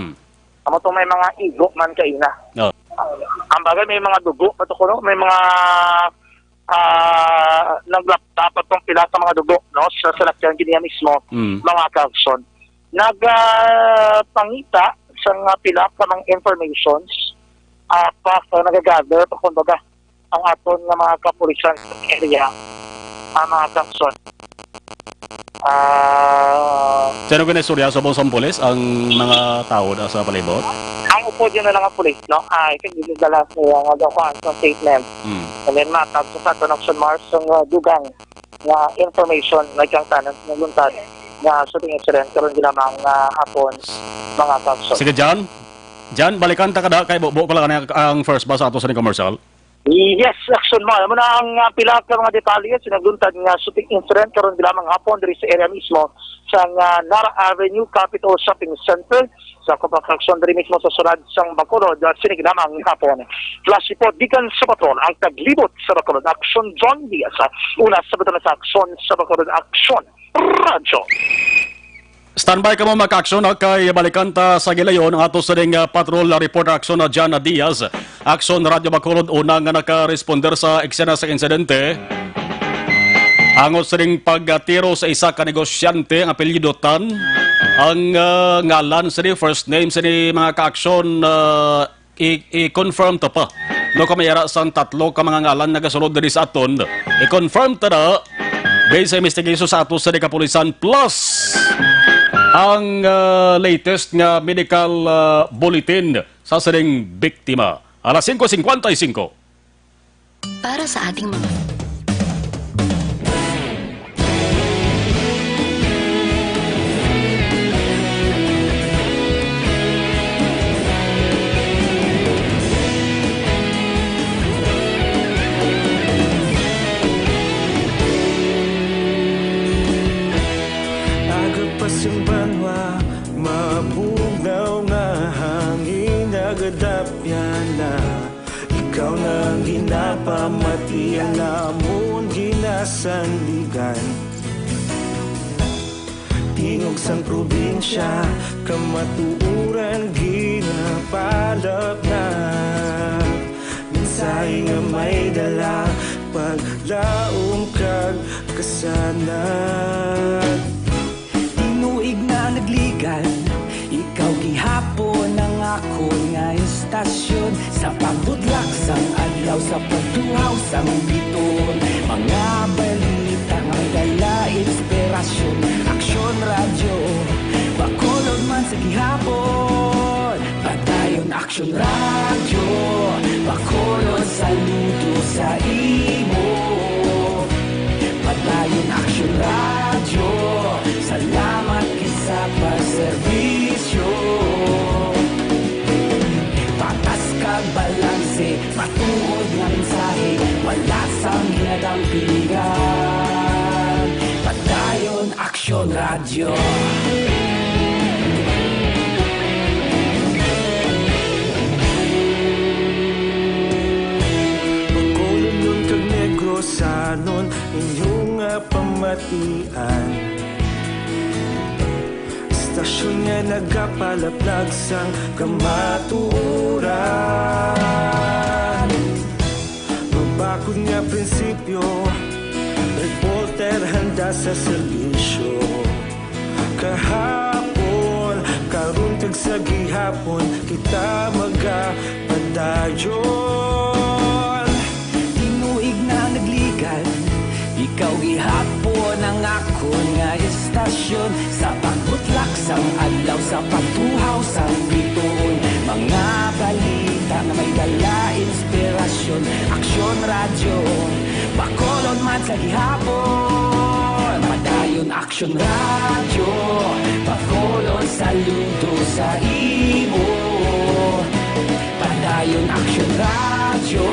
Amo itong may mga igo man kaina. Ang bagay, may mga dugo, may mga naglaptap itong pila sa mga dugo, no? Sa salakyan giniya mismo, mga ka-action. Nagpangita sa mga pila sa mga informations nagagather, kumbaga, ang aton nga mga kapulisan sa area, ang mga ka-action. Sino kinesurya sa buong pulis ang mga tao na sa palibot? Ang upo dyan na lang ang pulis, no? Ay, kaya dala siya nga daw sa statement. And then matag sa aton Action Mars ang dugang na information na kang tanan ng luntad na shooting incident karon ginamang hapon mga ka-action. Sige, John, balikan ta kada kay buo ko lang ang first bus ato sa commercial. Yes, Action Mall. Muna ang pila ka mga detalye sinaguntad nga shooting incident karon lamang hapon diri sa area mismo sa Nara Avenue Capital Shopping Center sa construction diri mismo sa sulad sang Bacolod sinig lamang hapon. Flash report gikan sa patrol ang taglibot sa Bacolod Action John Diaz. Una sa baton sa action sa Bacolod Action Radio. Standby ka mo mag-action kay balikan ta sa gilayon ang ato sa ding patrol report action na Jana Diaz. Action Radio Bacolod una nga naka-responder sa eksena sa insidente. Angot sa ding pagtiro sa isa ka negosyante ang apelyido Tan. Ang ngalan sa di first name sa di mga ka-action i-confirm ta pa. No kamayara sang tatlo ka mga ngalan nagasulod diri sa aton. I-confirm ta na based sa investigation sa ato sa di kapulisan plus ang latest nga medical bulletin sa saring biktima. Alas 5:55. Para sa ating mga ikaw nang ginapamati ang namon ginasandigan tingog sang probinsya kamatuuran ginapalap na minsay nga may dala paglaong kag kasanad tinuig na nagligan ikaw gihapon ang ako nga istasyon sa pagbutlak sang adlaw sa pagtuhaw sang biton mga balita nga dala inspirasyon Action Radio Bacolod man sa gihapon padayon Action Radio Bacolod saludo sa imo padayon Action Radio salamat kisa pagserbisyo patas kag balanse matuod nga mensahe wala sang hinadang piligan padayon Action Radio Bacolod nun kag Negros sanon inyong pamatian istasyon nga nagapalaplag sang kamaturan mabakod nga prinsipyo reporter handa sa serbisyo kahapon karon kag sa gihapon kita magapadayon tinuig na nagligan ikaw gihapon ang ako nga istasyon sa pagbutlak sang adlaw sa pagtuhaw sang biton mga balita nga may dala inspirasyon Action Radio Bacolod man sa gihapon padayon Padayon Action Radio, Bacolod saludo sa imo. Padayon Action Radio,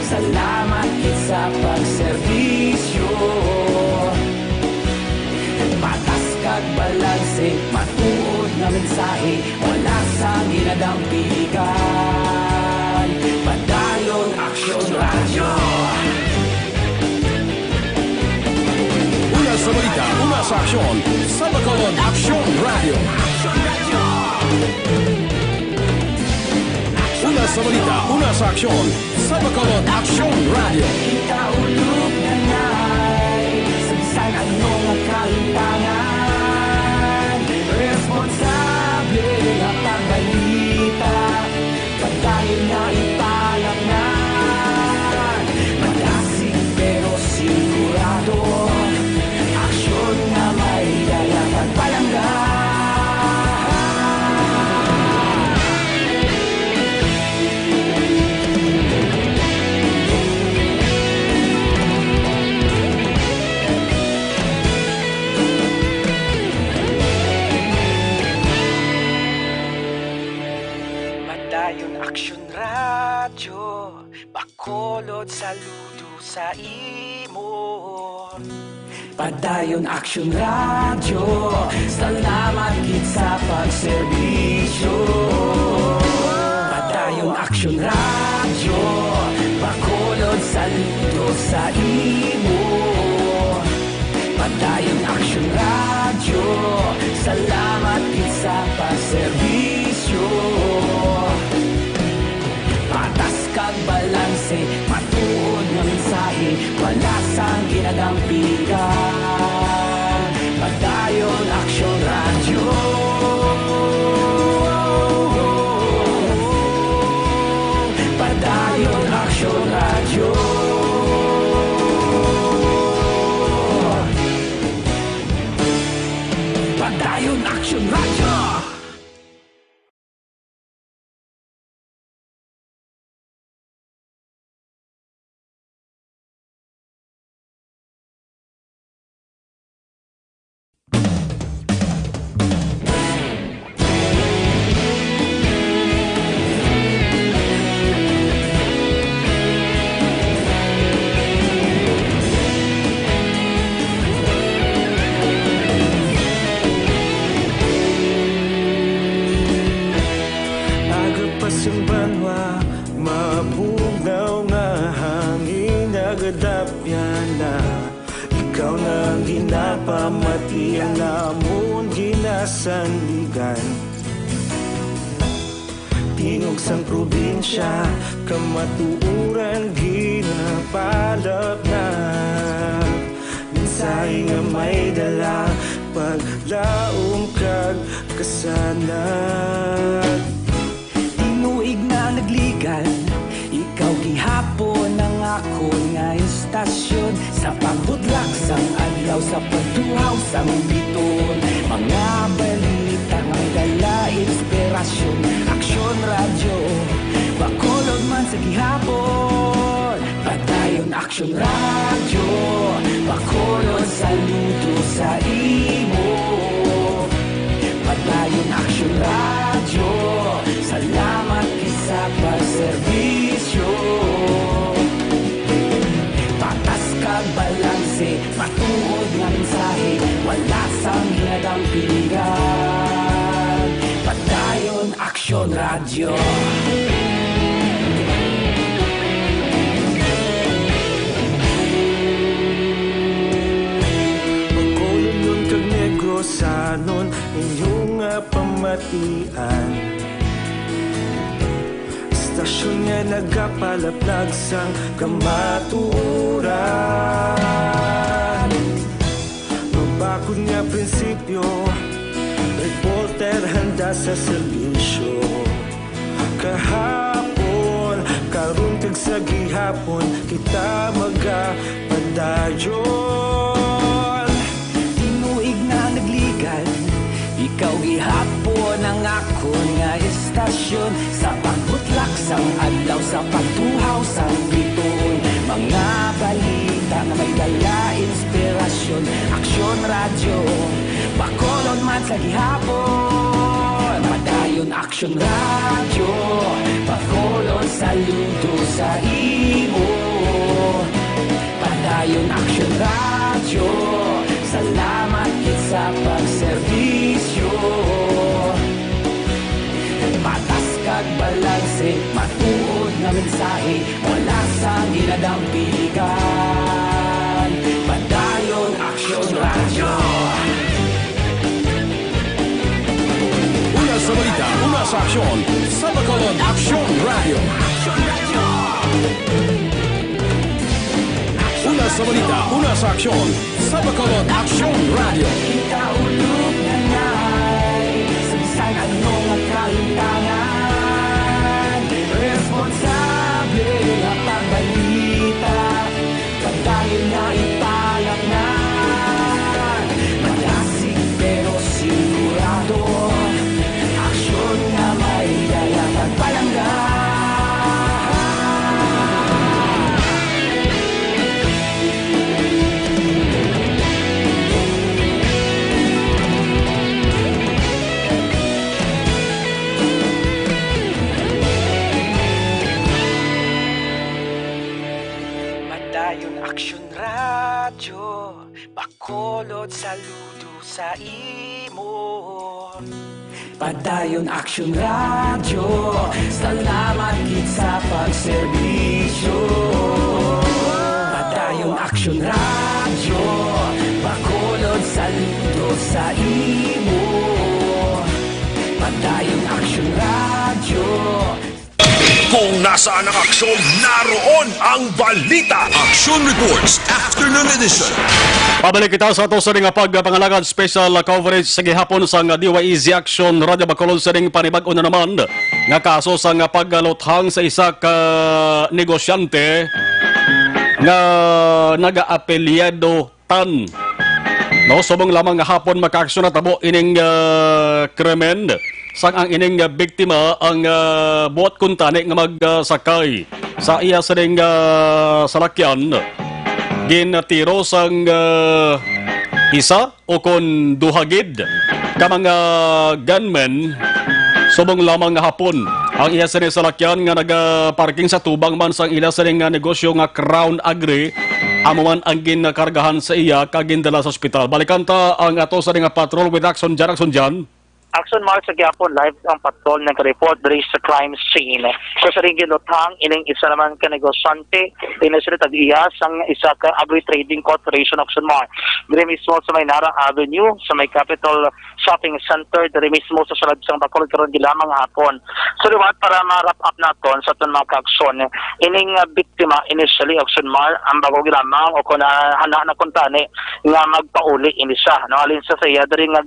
salamat kit sa pagserbisyo. Patas kag balanse, matuod na mensahe, wala sang ginadampigan. Padayon Action Radio. Una sa balita, una sa aksyon, sa Bacolod Action Radio. Una sa balita, una sa aksyon, sa Bacolod Action Radio. Ikaulog na na'y sabisan anong kalimpangan. Responsable na pagbalita, pagkain na ipalaknan. Magasig pero sigurado, aksyon na may dala pagpalanggan. Padayon Action Radio, Bacolod saludo sa imo. Padayon Action Radio, salamat gid sa pagserbisyo. Padayon Action Radio, Bacolod saludo sa imo. Padayon Action Radio, salamat gid sa pagserbisyo. Patas kag balanse, matuod nga mensahe, wala sang ginadampigan. Padayon Action Radio. Padayon Action Radio. Padayon Action Radio. Agapasumbanwa, mabugaw nga hangin agadapyan na. Ikaw na ang ginapamatian namon ginasandigan. Tingog sang probinsya, kamatuuran ginapalap na. Minsay nga may dala, paglaom kag kasanag. Tinuig na nagligan, ikaw gihapon ang ako nga istasyon. Sa pagbudlak sang adlaw, sa pagtuhaw sang biton. Mga balita nga dala inspirasyon. Action Radio, Bacolod man sa gihapon. Padayon Action Radio, Bacolod saludo sa imo. Padayon Action Radio, salamat sa pagserbisyo. Patas kag balanse, matuod nga mensahe, wala sang ginadampigan. Padayon Action Radio. Bacolod nun kag Negrosanon, inyong nga pamatian. Stasyon nga nagapalaplag sang kamatuuran. Mabakod nga prinsipyo, reporter handa sa serbisyo. Kahapon, karon kag sa gihapon, kita magapadayon. Tinuig na nagligan, ikaw gihapon ang ako nga istasyon. Sa pagbutlak sang adlaw, sa pagtuhaw sang biton. Mga balita nga may dala inspirasyon. aksyon, aksyon radyo. Bacolod man sa gihapon, padayon aksyon radyo. Bacolod saludo sa imo, padayon aksyon radyo. Salamat kit sa pagserbisyo. Patas kag balanse, matuod na mensahe, wala sa ginadampilikan. Padayon aksyon radyo. Una sa balita, una sa aksyon, sa Bacolod Aksyon Radio. Una sa balita, una sa aksyon, sa Bacolod Aksyon Radio. Ikaulog na ngay, samsang anong nakalintangan. Responsable ang pagbalita, pagdayon na ipalat na. Malasig pero sigurado, aksyon na may dala pagpalangga. Padayon aksyon radyo, Bacolod saludo sa imo. Padayon aksyon radyo, salamat kit sa pagserbisyo. Padayon aksyon radyo, Bacolod saludo sa imo. Padayon aksyon radyo. Kung nasaan ang aksyon, naroon ang balita. Action Reports Afternoon Edition. Pabalik kita sa ito sa ring pagpangalagan special coverage sa gihapon sa DYEZ Action Radio Bacolod sa ring panibag-o na naman nga kaso sa pagluthang sa isa ka negosyante nga naga-apelyado tan. No, subong lamang nga hapon maka-aksyon na tabo ining krimen. Sang ang ining biktima ang buot kuntani nga magsakay sa iya sa ring salakyan. Ginatiro sang isa o kon duhagid ka mga gunmen subong lamang nga hapon ang iya sa ring salakyan nga nagaparking sa tubang man sang ila sa ring negosyo nga Crown Agri amo man ang ginakargahan sa iya kagindala sa ospital. Balikan ta ang ato sa ring patrol with Action Jan. Action Mark sa Gapon live ang patrol nag-report diri sa crime scene. So sa ring ginutang ining isa naman ka negosyante tinasira tag-iya sang isa ka Agri Trading Corporation Action Mark. Diri mismo sa may Nara Avenue sa may Capital Shopping Center diri mismo sa sulod sang Bacolod karon gilamang hapon. So liwat para ma-wrap up naton sa aton mga ka-aksyon ining biktima initially Action Mark ang bago gilamang o kun hana na kuntani nga magpauli ini siya no alin sa iya diri nga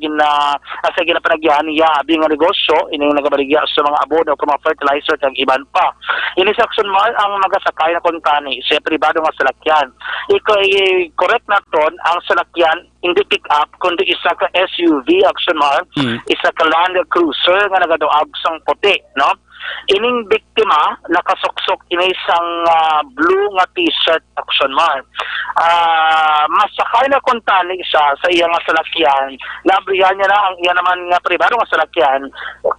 sa ginapanagyan niya abing nga negosyo ining nagabaligya sa mga abono o mga fertilizer kag iban pa. Ini sa Action Mall ang magasakay na kuntani sa pribado nga salakyan. Correct naton ang salakyan hindi pick up kundi isa ka SUV Action Mall, isa ka Land Cruiser nga nagaduag sang puti, no? Ining biktima nakasuksok ini isang blue nga t-shirt Action Mall. Masakay na kuntani siya sa iya nga salakyan. Nabrihan niya na ang iya naman nga pribado nga salakyan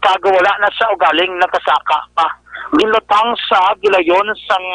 kagawala na siya o galing nakasaka pa. Ginlutang sa gilayon sang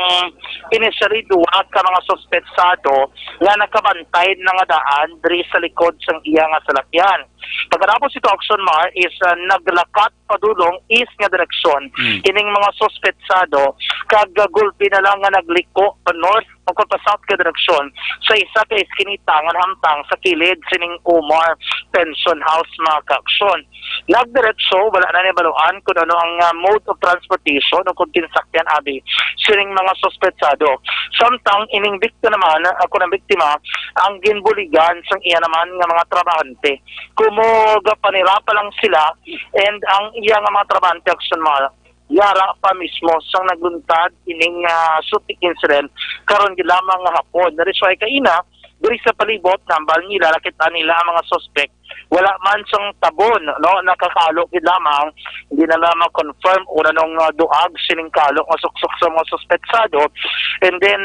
initially duwa ka mga suspetsado nga nakabantay na nga daan diri sa likod sang iya nga salakyan. Pagkatapos ito Action Mar is naglakat padulong east nga direksyon ining mga suspetsado kag gulpi na lang nga nagliko pa north o pa south ka direksyon sa isa ka iskinita nga hamtang sa kilid sining Umar Pension House mga ka-aksyon. Nagdiretso wala na ni baluan kung ano ang mode of transportation o kung tinsakyan abi sining mga suspetsado. Samtang ining biktima naman ako ng biktima ang ginbuligan sang iya naman nga mga trabahante. Kumuga panirapa lang sila and ang iya nga mga trabahante Action Mar yara pa mismo sang nagluntad ining shooting incident karon gilamang nga hapon. Dari siya kaina diri sa palibot nambal nila nakita nila ang mga suspect wala man sang tabon no nakakalo gid lamang hindi na lamang confirm una nung duag sining kalo nga suksok sa mga suspetsado and then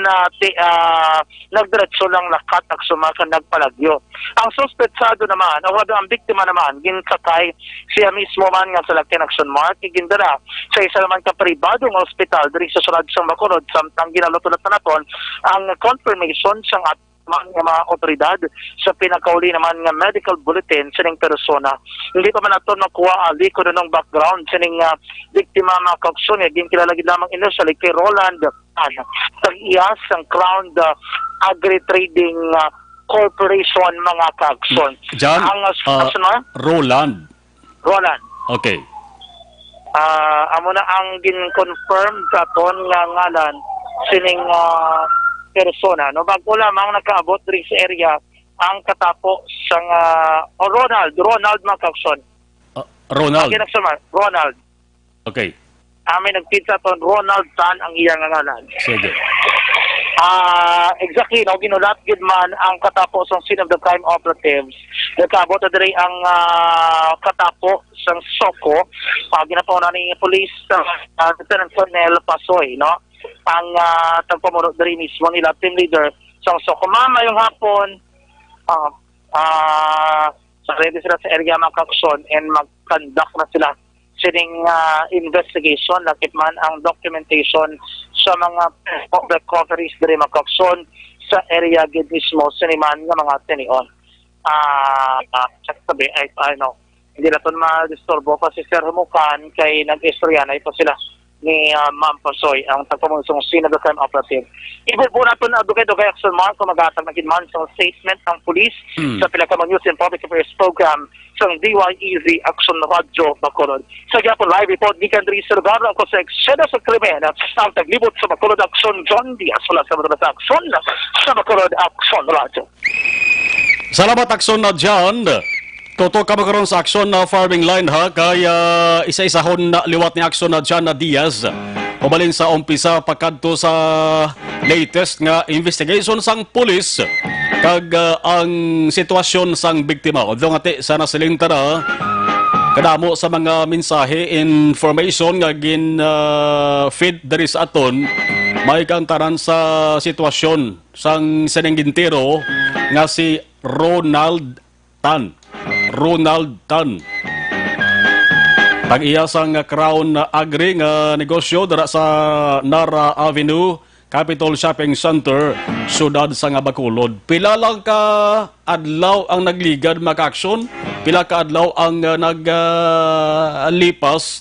nagdiretso lang lakat at sumakan nagpalagyo ang suspetsado naman o ang biktima naman ginsakay siya mismo man nga sa Lactain Action Mark gindara sa isa naman ka pribadong ospital diri sa Surad sang Bacolod samtang ginalutulot na naton ang confirmation sang mga otoridad sa pinakauli naman nga medical bulletin sa ning persona. Hindi pa man nato nakuha aliko na ng background sa ning biktima mga kauksyon. Ginkilalagid lamang initially kay Roland tag-iyas ang Crown Agri-Trading Corporation mga kauksyon. John, Roland. Okay. Amo na ang gin-confirm sa ton nga ngalan sining persona no bago lamang nakaabot diri sa area ang katapo sang Ronald Macauson. Ronald. Okay. Amin nagpizza ton Ronald Tan ang iyang ngalan. Sige. Exactly no ginulat gid man ang katapo sang scene of the crime operatives. Nakaabot na diri ang katapo sang Soko ginapaw na ni police Lieutenant Colonel Pasoy no ang tagpamuno diri mismo nila team leader sang Soko mama yung hapon sa ready sila sa area Macauson and mag-conduct na sila sining investigation lakip man ang documentation sa mga recoveries diri Macauson sa area gid mismo siniman nga mga tinion sabi I know hindi na ito ma-disturbo kasi Sir Humukan kay nag-istorya na ito sila ni Ma'am Pasoy ang tagpamunsong scene of the crime operative. Ibig po natin na dugay-dugay action mark kung magatag na kinman sa statement ng police sa Pinakamang News and Public Affairs Program sa DYEZ Action Radio Bacolod. Sa gyapon live report ni Kandri Sergaro ako sa eksena sa krimen ang taglibot sa Bacolod Action John Diaz wala sa mga action sa Bacolod Action Radio. Salamat action na John. Toto ka magkaroon sa aksyon na farming line ha, kaya isa-isahon na liwat ni aksyon na John Diaz. Ubalin sa umpisa pagkadto sa latest nga investigation sang pulis kag ang sitwasyon sang biktima. Although nga sana silinta na kadamo sa mga mensahe, information nga feed dari sa aton, may kantaran sa sitwasyon sang senenggintero nga si Ronald Tan. Pag-iya sang Crown Agri nga negosyo dara sa Nara Avenue, Capitol Shopping Center, sudad sa Bacolod. Pila lang ka adlaw ang nagligad maka-aksyon, pila ka adlaw ang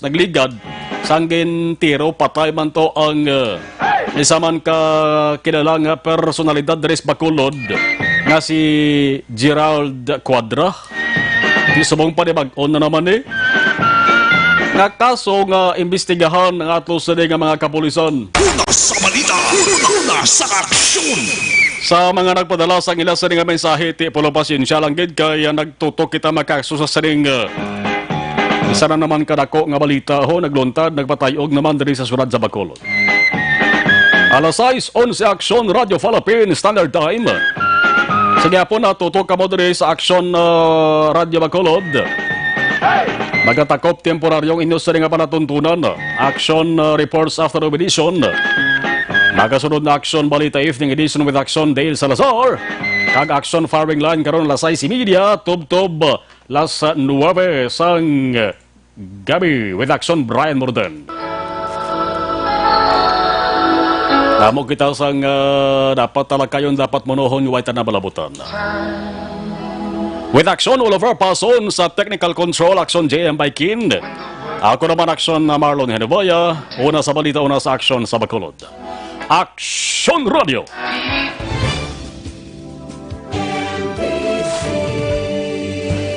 nagligad sanggin tiro patay man to ang isa man ka kilalang personalidad diri sa Bacolod nga si Gerald Quadra. Di subong pa ni mag-on na naman nga kaso nga imbestigahan ng ato sa nga mga kapulisan. Una sa balita, una sa aksyon. Sa mga nagpadala sa ila sa nga mensahe, ti polo pasensya lang gid kaya nagtutok kita makakso sa saring isa na naman kadako nga balita ho nagluntad nagpatayog naman diri sa Surad sa Bacolod. Alas 6:11 Aksyon Radio Philippine Standard Time. Sige po na tutok ka mo diri sa Aksyon Radio Bacolod. Magatakop temporaryong inyo sa nga panatuntunan. Action Reports Afternoon Edition. Nagasunod na Action Balita Evening Edition with Action Dale Salazar. Kag Action Farming Line karon alas 6 media. Tub-tub las 9 sang gabi with Action Brian Morden. Namo kita sang dapat talakayon dapat monohon yung na balabutan. With Action Oliver Pason sa Technical Control, Action JM Baikin. Ako naman Action Marlon Henubaya. Una sa balita, una sa Action sa Bacolod. Action Radio!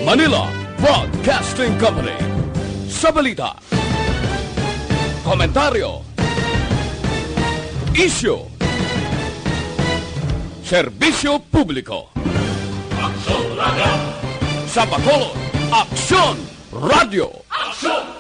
Manila Broadcasting Company. Sa balita. Komentaryo. Issue. Serbisyo publiko. Action Radio! Sa Bacolod, Action Radio! Action!